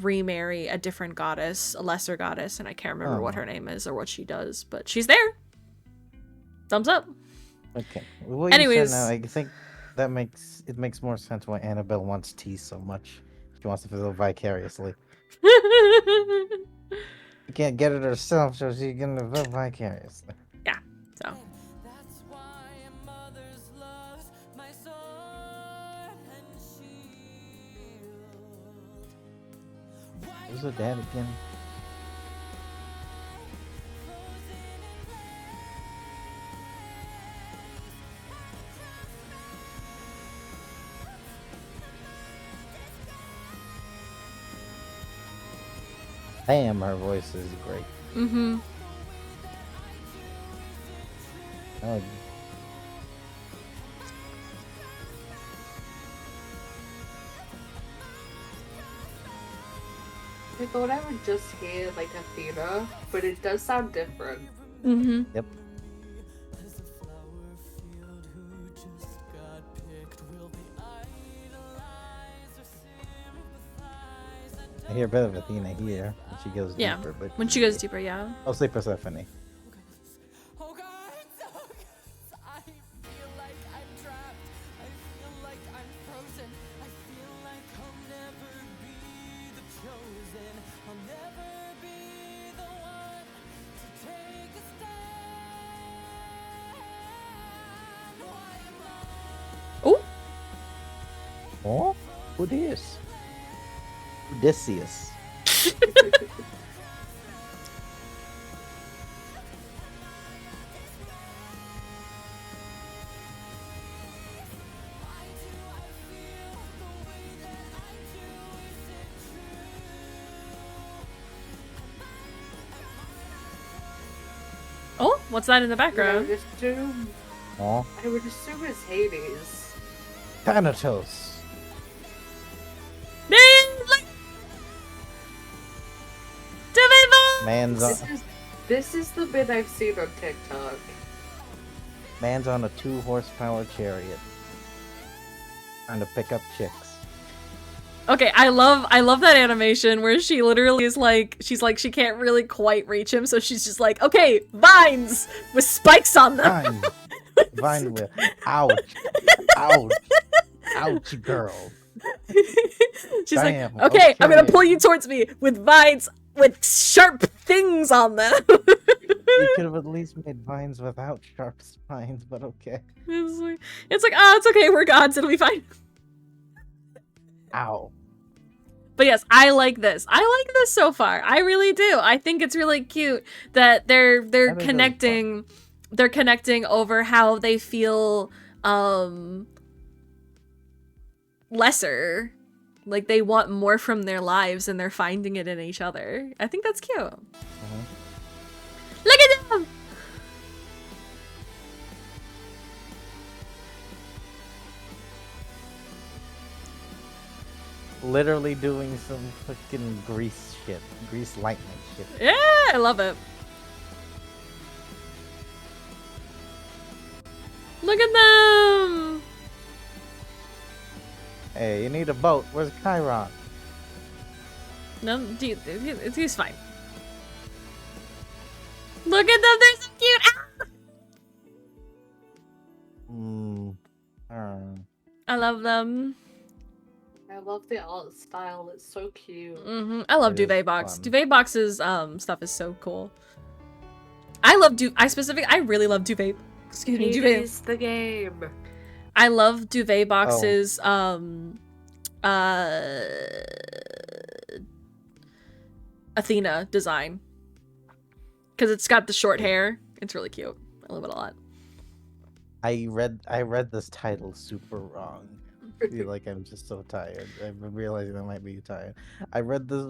remarry a different goddess, a lesser goddess, and I can't remember what her name is or what she does, but she's there. Thumbs up. Okay. Well, you Anyways. said now, I think that makes more sense why Annabelle wants tea so much. She wants to feel vicariously. She can't get it herself, so she's gonna live vicariously. Yeah. So. That's why a mother's love's my sword and shield. Why Who's her dad again? Damn, her voice is great. Mm-hmm. Oh, I thought I would just hear like Athena, but it does sound different. Mm-hmm. yep. as a flower field who just got picked? Will they idolize or sympathize? I hear a bit of Athena here when she goes Yeah. deeper, but When she goes deeper, yeah. I'll say Persephone. Oh God! Oh God! I feel like I'm trapped. I feel like I'm frozen. I feel like I'll never be the chosen. I'll never be the one to take a stand. Why am I? Oh. Oh, who this? Odysseus. Oh, what's that in the I background? would assume. Oh, I would assume it's Hades. Thanatos. Man's on, This is the bit I've seen on TikTok. man's on a 2-horsepower chariot. Trying to pick up chicks. Okay, I love that animation where she literally is like, she's like, she can't really quite reach him, so she's just like, okay, vines with spikes on them. Vine. Vine whip. Ouch. Ouch. Ouch, girl. She's Damn, like, okay, I'm gonna okay. pull you towards me with vines with sharp things on them. You could have at least made vines without sharp spines, but okay. It's like, oh, it's okay, we're gods, it'll be fine. Ow. But yes, I like this. I like this so far. I really do. I think it's really cute that they're That is really connecting. They're connecting over how they feel lesser. Like they want more from their lives and they're finding it in each other. I think that's cute. Mhm. Look at them! Literally doing some fucking grease shit. Grease lightning shit. Yeah, I love it. Look at them! Hey, you need a boat. Where's Chiron? No, dude, he's fine. Look at them, they're so cute! Ah! I love them. I love the art style. It's so cute. I love It is Duvet Box. fun. Duvet Box's stuff is so cool. I really love Duvet. Excuse me, Duvet. Hades the game. I love Duvet Box's Athena design. Cause it's got the short hair. It's really cute. I love it a lot. I read this title super wrong. I feel like I'm just so tired. I'm realizing I might be tired. I read this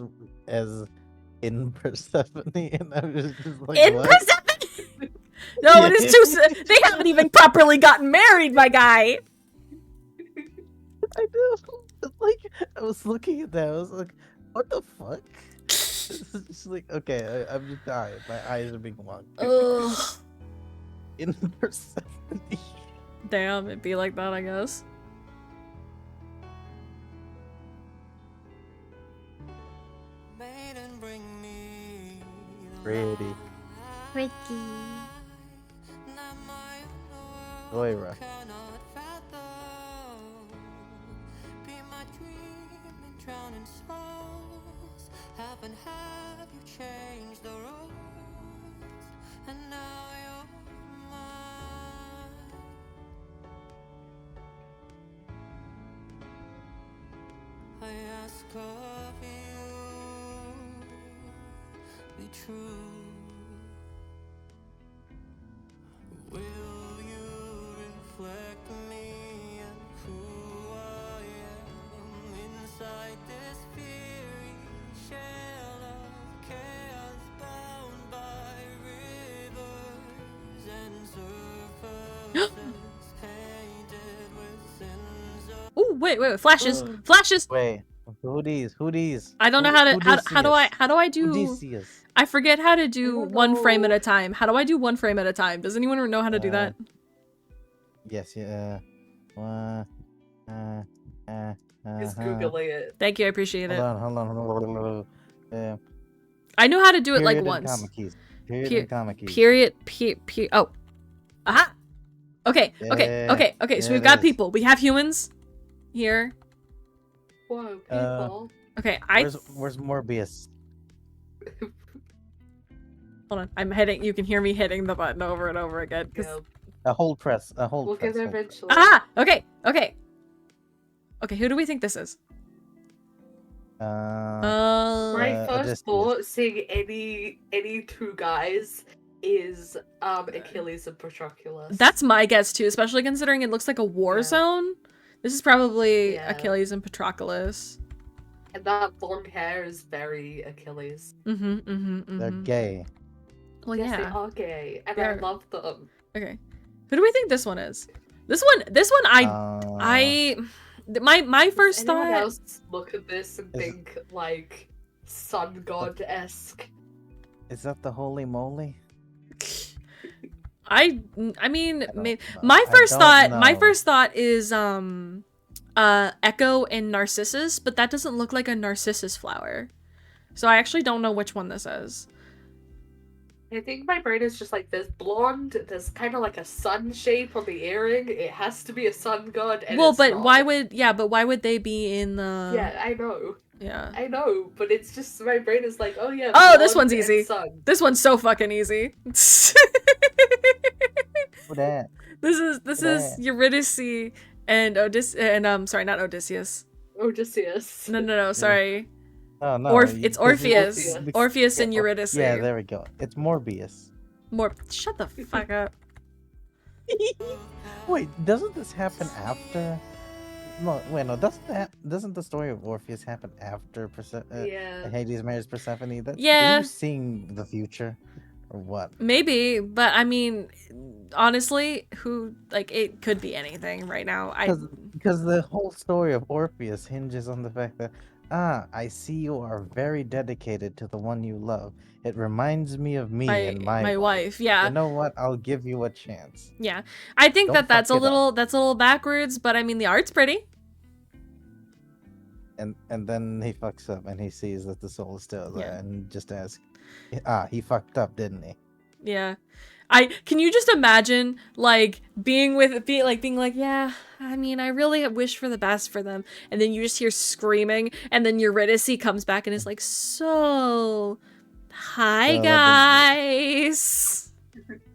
as in Persephone, and I was just like, In what? Persephone! No, it is too soon. They haven't even properly gotten married, my guy. I know. Like, I was looking at that. I was like, what the fuck? It's just like, okay, I'm just tired. My eyes are being wonky. Ugh. In Persephone. Damn, it'd be like that, I guess. Maiden, bring me the Pretty. light. Pretty. Not my Moira. cannot fathom. Be my dream and drowning souls. Haven't have you changed the rules? And now you're mine. I ask of you, be true. Will you reflect me and who I am inside this fiery shell of chaos, bound by rivers and surfaces painted with sins of Ooh, wait, flashes, flashes. Wait, who these? Who these? I don't know how to how do I Who do Odysseus? I forget how to do don't one frame at know. a time. How do I do one frame at a time? Does anyone know how to do that? Yes, yeah. Just googling it. Thank you, I appreciate it. Hold on. I know how to do it like Period and once. comma keys. Period Pe- and comma keys. Period, oh. Aha! Okay. So Yeah, we've it got is. people. We have humans here. Whoa, Uh, people. Okay, Where's Morbius? hold on. I'm hitting. You can hear me hitting the button over and over again. 'Cause- Yeah, A hold press. A hold we'll press. get there hold press. eventually. Ah! Okay. Who do we think this is? My Uh, first Odysseus. thought seeing any two guys is Achilles and Patroclus. That's my guess too, especially considering it looks like a war Yeah. zone. This is probably Yeah. Achilles and Patroclus. and that blonde hair is very Achilles. Mm-hmm. They're gay. Well, Yes, they yeah. are gay, and They I are. love them. Okay. Who do we think this one is? This one, my Does first anyone thought. else look at this and Is- think like sun god-esque? Is that the holy moly? I mean, I don't may- know. my I first don't thought, my know. first thought is Echo and Narcissus, but that doesn't look like a narcissus flower. So I actually don't know which one this is. I think my brain is just like there's blonde, there's kind of like a sun shape on the earring. It has to be a sun god, and Well, it's but not. why would they be in the? Yeah, I know. Yeah. I know, but it's just my brain is like, oh yeah. Oh, this blonde one's and easy. sun. This one's so fucking easy. Who that? This is Yeah. Eurydice and sorry, not Odysseus. Odysseus. No, sorry. Oh no. It's 'cause Orpheus. Orpheus. Orpheus and Yeah, Eurydice. Yeah, there we go. It's Morbius. More. Shut the fuck up. Wait, doesn't this happen after? No, wait, no. Doesn't the story of Orpheus happen after Yeah. Hades marries Persephone? Yeah. Are you seeing the future, or what? Maybe, but I mean, honestly, it could be anything right now. Because the whole story of Orpheus hinges on the fact that I see you are very dedicated to the one you love. It reminds me of me and my wife. Yeah. You know what? I'll give you a chance. Yeah. I think Don't that's a fuck it little backwards, but I mean the art's pretty. And then he fucks up and he sees that the soul is still there Yeah. and just asks, he fucked up, didn't he? Yeah. Can you just imagine like being like, yeah, I mean, I really wish for the best for them. And then you just hear screaming and then Eurydice comes back and is like, so hi So, guys.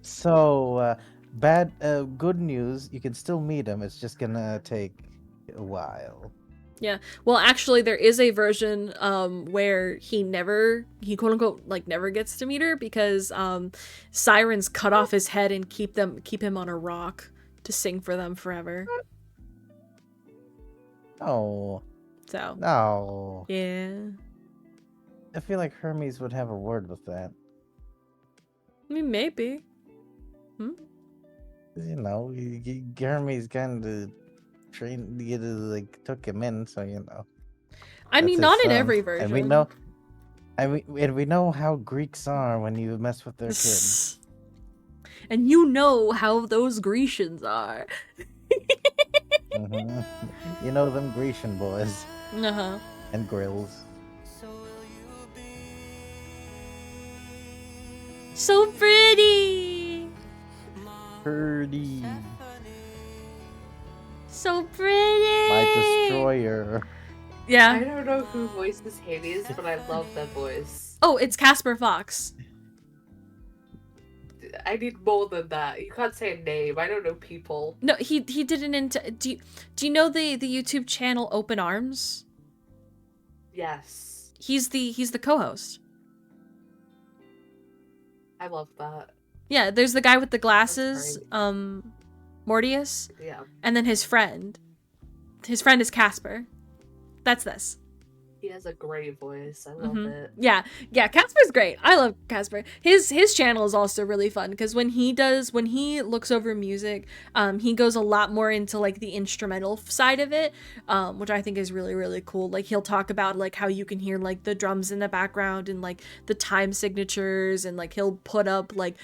So, good news, you can still meet him. It's just gonna take a while. Yeah. Well, actually, there is a version where he quote unquote like never gets to meet her because sirens cut off his head and keep him on a rock to sing for them forever. Oh, So no. yeah. I feel like Hermes would have a word with that. I mean, maybe. You know, Hermes kind of trained, like took him in, so you know. I That's mean, his not in son. every version. And we know how Greeks are when you mess with their kids. And you know how those Grecians are. Mhm. You know them Grecian boys Uh-huh. and grills. So pretty. Purdy, So pretty. my destroyer. I Yeah. don't know who voices Hades, but I love that voice. Oh, it's Casper Fox. I need more than that. You can't say a name. I don't know people. No, he didn't do you know the YouTube channel Open Arms? Yes. He's the co-host. I love that. Yeah, there's the guy with the glasses, great. Mortius, Yeah. and then his friend. His friend is Casper. That's this. He has a great voice. I love it. Yeah, Casper's great. I love Casper. His channel is also really fun because when he looks over music, he goes a lot more into like the instrumental side of it, which I think is really, really cool. Like he'll talk about like how you can hear like the drums in the background and like the time signatures, and like he'll put up like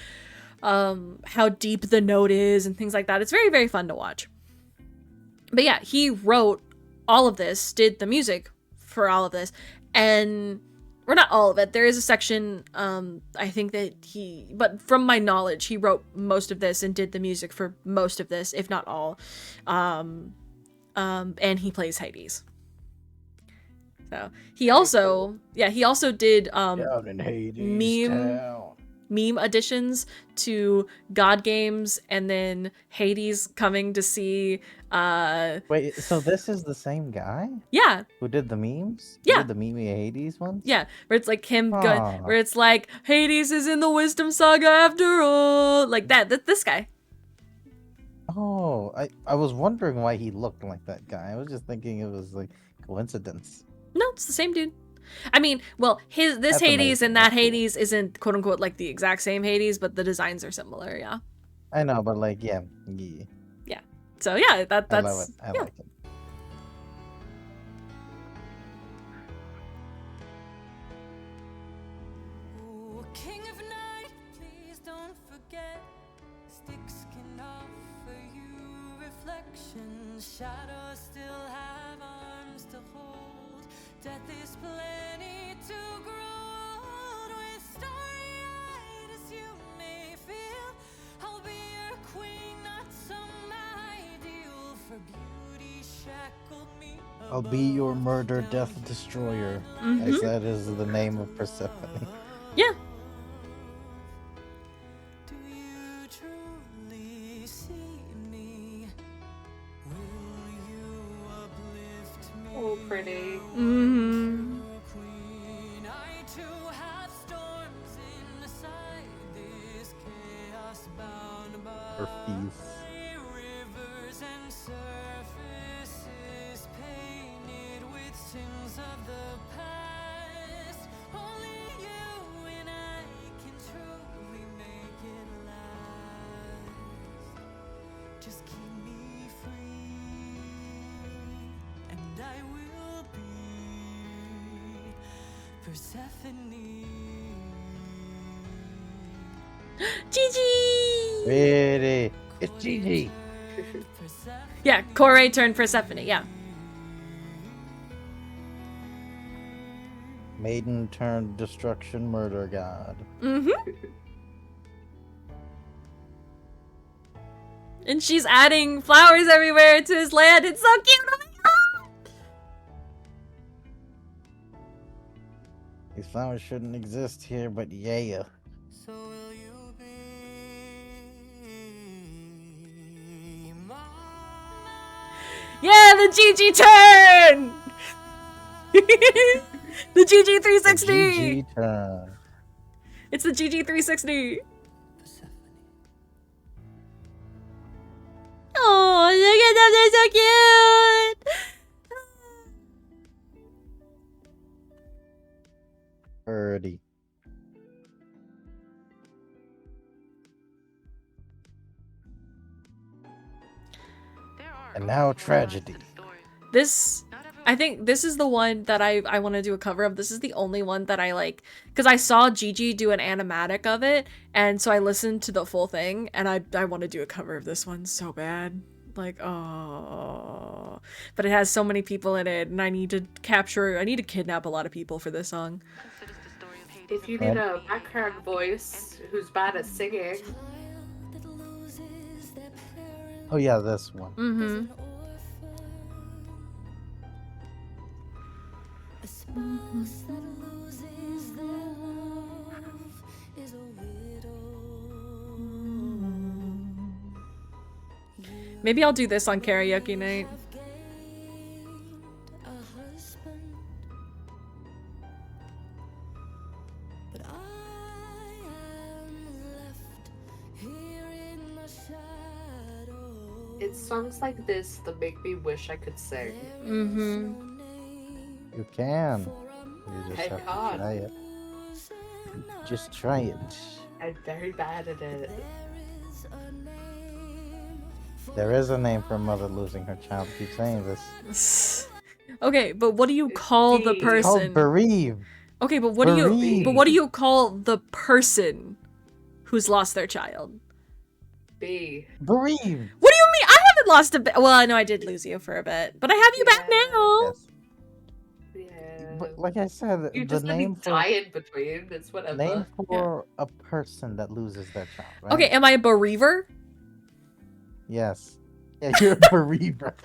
how deep the note is and things like that. It's very, very fun to watch. But yeah, he wrote all of this, did the music for all of this, and or not all of it. There is a section I think that but from my knowledge, he wrote most of this and did the music for most of this, if not all. And he plays Hades. So he also did Down in Hades town. meme additions to God games, and then Hades coming to see Wait, so this is the same guy yeah who did the memes? Yeah. Who did the meme Hades ones? Yeah, where it's like him Aw. where it's like Hades is in the Wisdom Saga after all, like that. This guy. Oh, I was wondering why he looked like that guy. I was just thinking it was like coincidence. No, it's the same dude. I mean, well, this That's Hades amazing. and that That's cool. Hades isn't quote unquote like the exact same Hades, but the designs are similar. Yeah. I know, but like, yeah. So yeah, I that's love it. I yeah. like it. Ooh, King of Night, please don't forget. Styx can offer you reflections. Shadows still have arms to hold. Death is plenty to grow old. With starry-eyed as you may feel, I'll be your queen, not some ideal. For beauty shackled me. I'll be your murder, death destroyer. Mhm. As that is the name of Persephone. Yeah. Do you truly see me? Will you uplift me? Oh, pretty. Mm-hmm. Queen, I too have storms inside this chaos bound by Or feast. rivers and surfaces painted with sins of the past. Only you and I can truly make it last. Just keep me free, and I will be Persephone. Gigi. Really? It's Gigi. Yeah, Kore turned Persephone. Yeah. Maiden turned destruction murder god. Mm-hmm. And she's adding flowers everywhere to his land. It's so cute. Oh my god. These flowers shouldn't exist here, but yeah. So will you be mine? Yeah, the Gigi turn. The Gigi 360. Gigi turn. It's the Gigi 360. Persephone. Oh, look at them. They're so cute. Birdie. And now tragedy. This, I think this is the one that I want to do a cover of. This is the only one that I like, because I saw Gigi do an animatic of it, and so I listened to the full thing, and I want to do a cover of this one so bad. Like, oh, but it has so many people in it, and I need to kidnap a lot of people for this song. If you need a background voice who's bad at singing, Oh yeah, this one. Mm-hmm. Maybe I'll do this on karaoke night. it's songs like this that make me wish I could sing. Mm-hmm. You can. You just I have to can't. try it. Just try it. I'm very bad at it. There is a name for a mother losing her child. Keep saying this. Okay, but what do you call the It's It's called person? bereave. Okay, but what do you Bereaved. but what do you call the person who's lost their child? B. Bereaved. What do you mean? I haven't lost a bit. Well, I know I did lose you for a bit, but I have you back Yeah. now. Yes. Yeah. But like I said, You the just let me name for die in between. It's whatever. name for a person that loses their child, right? Okay, am I a bereaver? Yes. Yeah, you're a bereaver.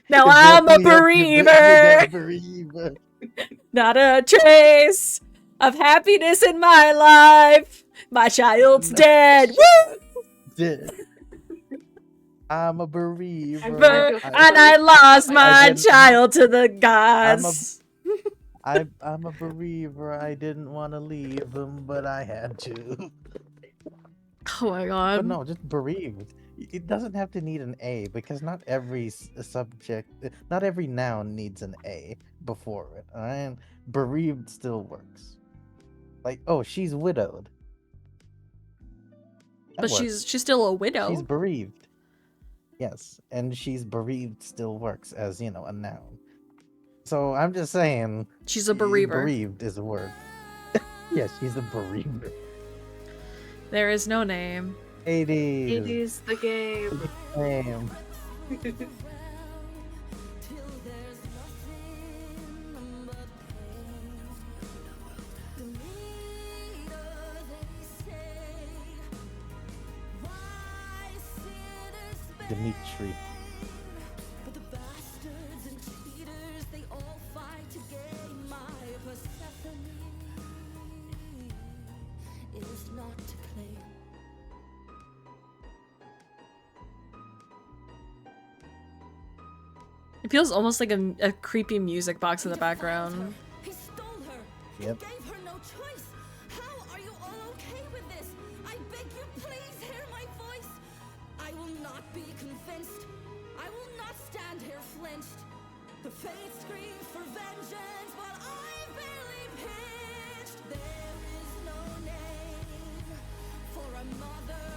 Now You're I'm a definitely bereaver. bereaver. Not a trace of happiness in my life. My child's dead. Woo! Dead. I'm a bereaver. glad you're And I lost my didn't- child to the gods. I'm a bereaver. I didn't want to leave him, but I had to. Oh my But god. no, just bereaved. It doesn't have to need an A because not every subject, not every noun needs an A. before it. And bereaved still works. Like, oh, she's widowed. That But works. she's still a widow. She's bereaved. Yes, and she's bereaved still works as, a noun. So I'm just saying. She's a bereaver. Bereaved is a word. Yes, she's a bereaver. There is no name. 80s. 80s the game. Damn. Dimitri. But the bastards and cheaters, they all fight to gain my Persephone is not to claim. It feels almost like a creepy music box in the background. He stole her. Yep. He gave her no choice. How are you all okay with this? I beg you, please hear my voice. I will not be convinced. I will not stand here flinched. The fates scream for vengeance, but I barely pinched. There is no name for a mother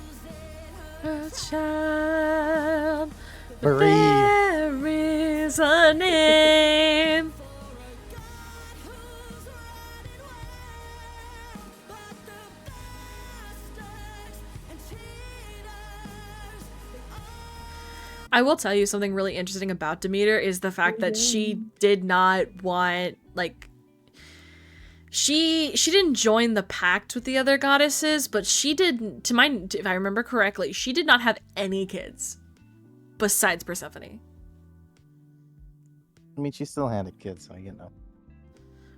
losing her Child, Bereaved. there is a name. for a God who's running wild. But the bastards and cheaters, they all I will tell you something really interesting about Demeter is the fact that she did not want, like, she didn't join the pact with the other goddesses, but she did, if I remember correctly, she did not have any kids besides Persephone. I mean, she still had a kid, so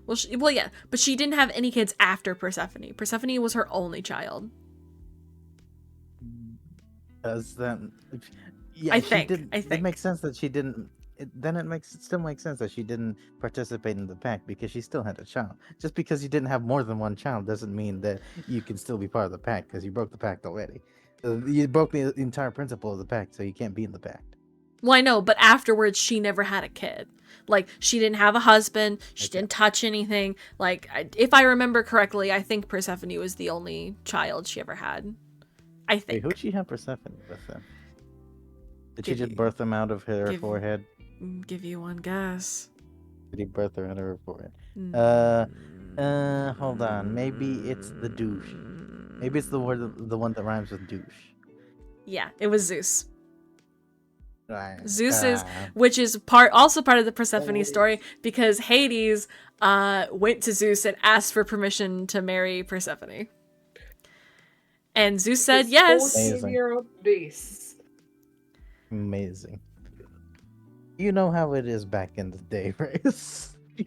Well, yeah, but she didn't have any kids after Persephone. Persephone was her only child. Does that? Yeah, I she think, did- I think. It makes sense that she didn't. Then it still makes sense that she didn't participate in the pact because she still had a child. Just because you didn't have more than one child doesn't mean that you can still be part of the pact because you broke the pact already. You broke the entire principle of the pact, so you can't be in the pact. Well, I know, but afterwards she never had a kid. Like, she didn't have a husband, she Okay. didn't touch anything. Like, if I remember correctly, I think Persephone was the only child she ever had. I Wait, think. who'd she have Persephone with then? Did she Give just you- birth him out of her give- forehead? Give you one guess. Did he birth her out of her forehead? Mm. Hold on. Maybe it's the douche. Maybe it's the one that rhymes with douche. Yeah, it was Zeus. Right. Zeus is, which is also part of the Persephone story, because Hades went to Zeus and asked for permission to marry Persephone. And Zeus said His yes. 14-year-old niece. Amazing. You know how it is back in the day, right?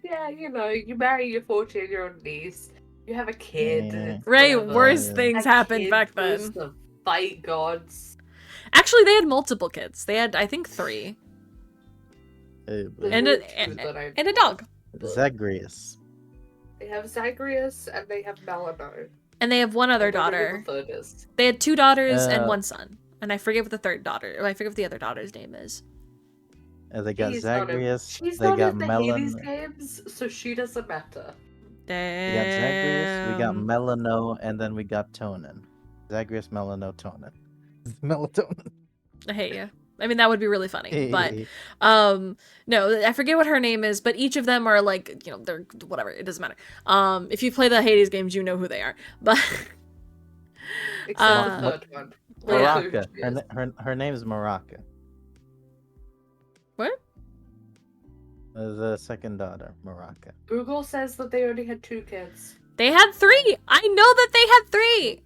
Yeah, you marry your 14-year-old niece. You have a kid. Yeah. Right, whatever. worse Yeah. things That happened kid back goes then. to fight gods. Actually, they had multiple kids. They had, I think, 3. There's And only a- two that I- And a dog. Zagreus. They have Zagreus and they have Melano. And they have one other I don't know who daughter. the third is. They had 2 daughters and Uh, 1 son. And I forget what the third daughter, or I forget what the other daughter's name is. They got She's not in- Zagreus. She's They not got in the Hades games, so she doesn't matter. We got Zagreus. We got Damn. Melano, and then we got Tonin. Zagreus, Melano, Tonin. Melatonin. I hate you. I mean, that would be really funny, but no, I forget what her name is, but each of them are like, they're whatever, it doesn't matter. If you play the Hades games, you know who they are, but Except the third one. Yeah. Who Maraka. she is. Her name is Maraka. what? The second daughter, Maraka. Google says that they only had 2 kids. They had 3. I know that they had 3.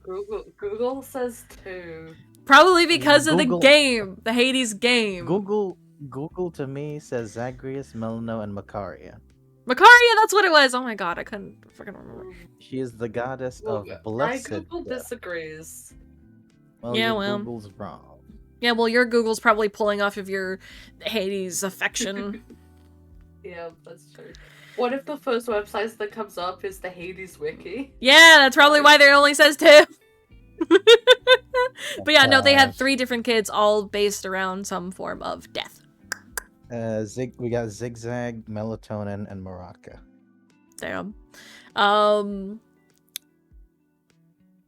Google says 2. Probably because of the Google- game, the Hades game. Google to me says Zagreus, Melano, and Macaria. Macaria, that's what it was. Oh my god, I couldn't freaking remember. She is the goddess Well, of my blessed. Google disagrees. Well, Yeah, your well. Google's wrong. Yeah, well, your Google's probably pulling off of your Hades affection. Yeah, that's true. What if the first website that comes up is the Hades wiki? Yeah, that's probably why there only says 2. But yeah, no, they had 3 different kids, all based around some form of death. We got Zigzag, Melatonin, and Maraca. Damn.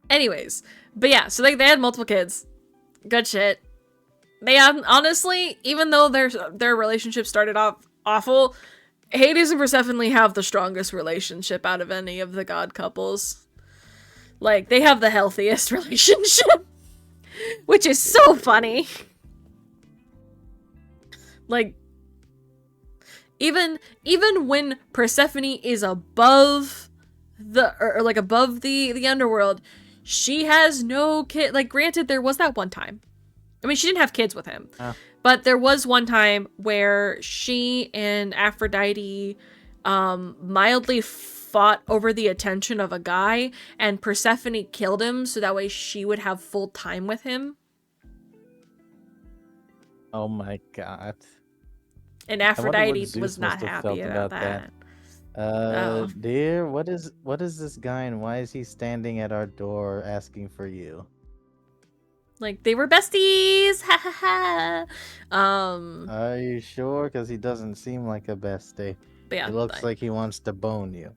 Anyways, but yeah, so they had multiple kids. Good shit. They honestly, even though their relationship started off awful, Hades and Persephone have the strongest relationship out of any of the god couples. Like, they have the healthiest relationship, which is so funny. Like, even when Persephone is above above the underworld, she has no kid. Like, granted, there was that one time. I mean, she didn't have kids with him, but there was one time where she and Aphrodite mildly fought over the attention of a guy, and Persephone killed him so that way she would have full time with him. Oh my god. And I wonder what Aphrodite Zeus was not must have happy felt about about that. that. Dear, what is this guy and why is he standing at our door asking for you? Like, they were besties! Ha ha ha! Are you sure? Because he doesn't seem like a bestie. But yeah, He looks like he wants to bone you.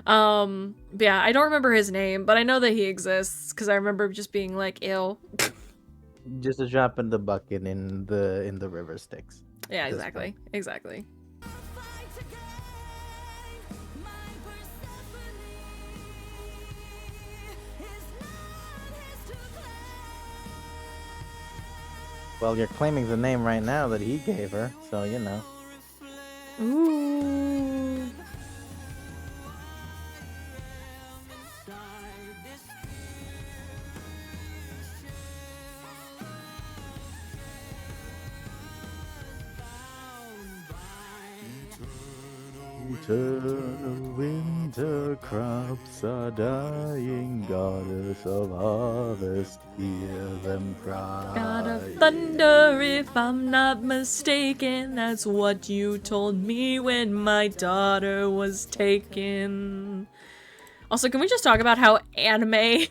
but yeah, I don't remember his name, but I know that he exists, because I remember just being like, ew. Just a drop in the bucket in the river Styx. Yeah, This exactly. Exactly. Well, you're claiming the name right now that he gave her, so you know. Ooh. Eternal winter crops are dying, goddess of harvest, hear them cry. God of thunder, if I'm not mistaken, that's what you told me when my daughter was taken. Also, can we just talk about how anime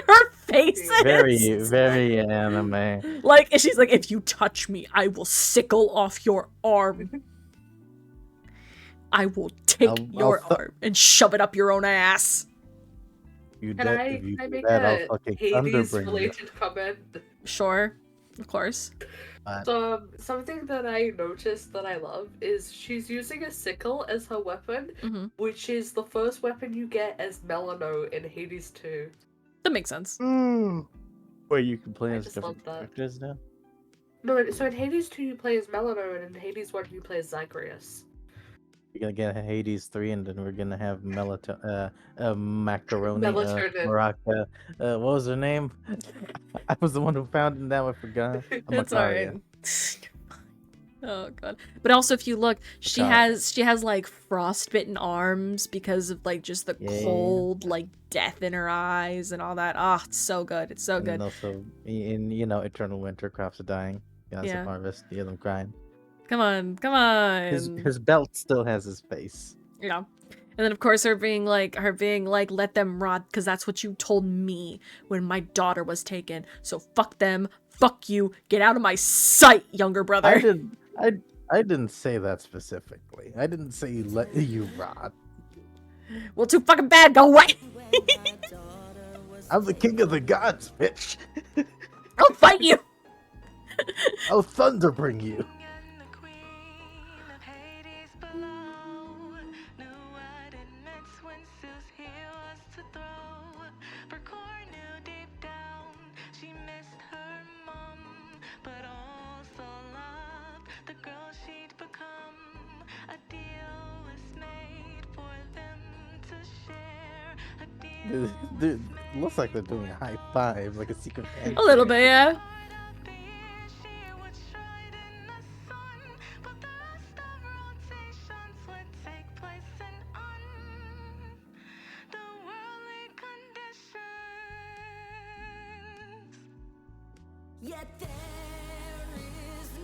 her face is? Very, very anime. Like, and she's like, if you touch me, I will sickle off your arm. I will take your arm and shove it up your own ass. Can I make that, a I'll fucking thunder Hades bring you. related comment? Sure, of course. So, something that I noticed that I love is she's using a sickle as her weapon, which is the first weapon you get as Melano in Hades 2. That makes sense. Where you can play I as just different love that. characters now? No, so in Hades 2 you play as Melano, and in Hades 1 you play as Zagreus. We're gonna get Hades 3 and then we're gonna have Macaroni, Melatonin. Maraca. What was her name? I was the one who found it, now I forgot. It's Macaria. alright. Oh god. But also, if you look, she has like frostbitten arms because of like just the cold, like death in her eyes and all that. Ah, it's so good. It's so good. And also in eternal winter, crops are dying. Gods of harvest, hear them crying. Come on, come on. His belt still has his face. Yeah. And then of course her being like, let them rot, because that's what you told me when my daughter was taken. So fuck them, fuck you, get out of my sight, younger brother. I didn't say that specifically. I didn't say let you rot. Well, too fucking bad, go away. I'm the king of the gods, bitch. I'll fight you. I'll thunder bring you. Dude, looks like they're doing a high five, like a secret handshake. A little bit, yeah.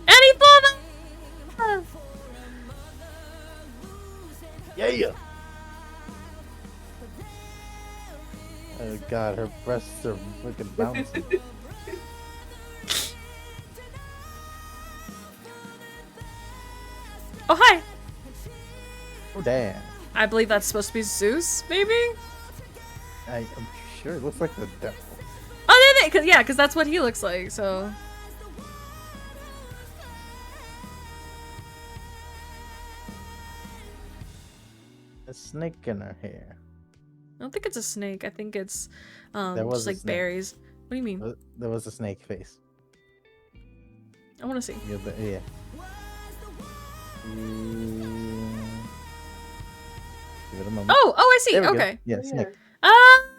Any fun? Yeah. Oh god, her breasts are freaking bouncing. Oh, hi. Oh damn! I believe that's supposed to be Zeus, maybe? I'm sure it looks like the devil. Oh, cause, yeah, because that's what he looks like, so... A snake in her hair. I don't think it's a snake. I think it's There was just a like snake. berries. What do you mean? There was a snake face. I want to see. Yeah. Give it a moment. Oh, I see. There we go. Okay. Yeah, Yeah. snake.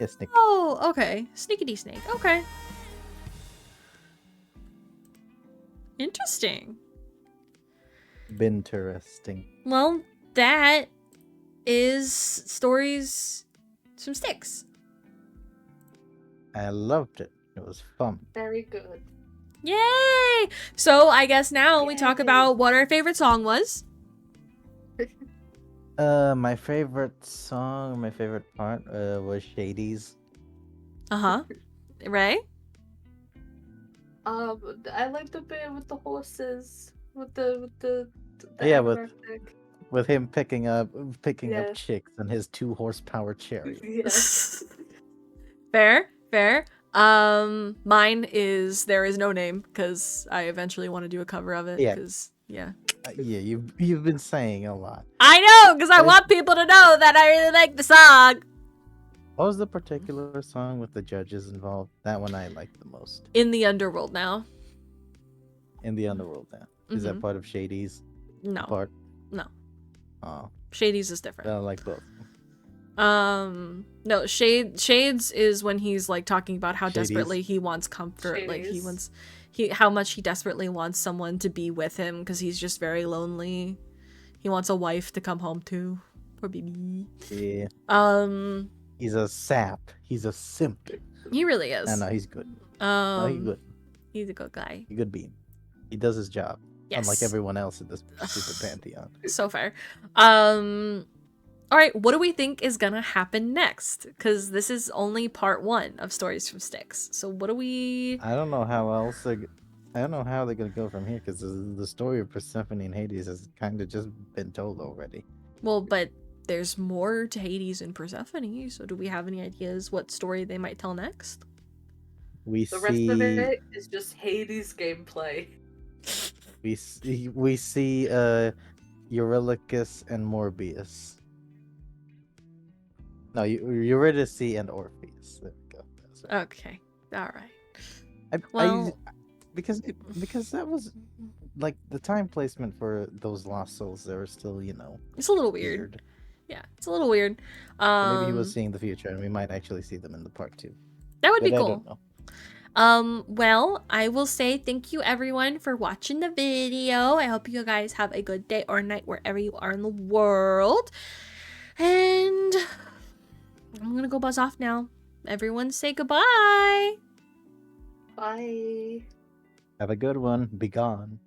Yeah, snake. Oh, okay. Sneakity snake. Okay. Interesting. Interesting. Well, that is stories from Styx. I loved it. It was fun. Very good. Yay! So I guess now we talk Yay. about what our favorite song was. My favorite song, my favorite part, was Shady's. Uh-huh. Ray? I like the bit with the horses, with the Yeah, with- anorexic. With him picking up Yeah. chicks and his 2-horsepower chariot. Yes. Fair. Mine is There Is No Name, because I eventually want to do a cover of it. Yeah. Because, yeah. Yeah, you've been saying a lot. I know, because I Right. want people to know that I really like the song. What was the particular song with the judges involved? That one I liked the most. In the Underworld now. In the Underworld now. Is that Mhm. part of Shady's No. part? No. Oh, Shady's is different. I like both. No, Shades is when he's like talking about how Shades. desperately he wants comfort. Like Shades. how much he desperately wants someone to be with him because he's just very lonely. He wants a wife to come home to. Poor baby. Yeah. He's a sap. He's a simp. He really is. No, he's good. No, he's good. He's a good guy. He's a good bean. He does his job. Yes. Unlike everyone else in this super pantheon. So fair. All right, what do we think is gonna happen next? Because this is only part 1 of Stories from Styx. So what do we... I don't know how else. I don't know how they're gonna go from here because the story of Persephone and Hades has kind of just been told already. Well, but there's more to Hades and Persephone, so do we have any ideas what story they might tell next? We The rest see of it is just Hades gameplay. we see Eurylochus and Morbius. No, Eurydice and Orpheus. There we go. That's right. Okay, all right. Well- Because that was like the time placement for those lost souls. They were still, It's a little weird. Yeah, it's a little weird. So maybe he was seeing the future, and we might actually see them in the part 2. That would But be I cool. don't know. Well, I will say thank you everyone for watching the video. I hope you guys have a good day or night wherever you are in the world. And I'm gonna go buzz off now. Everyone say goodbye. Bye. Have a good one. Be gone.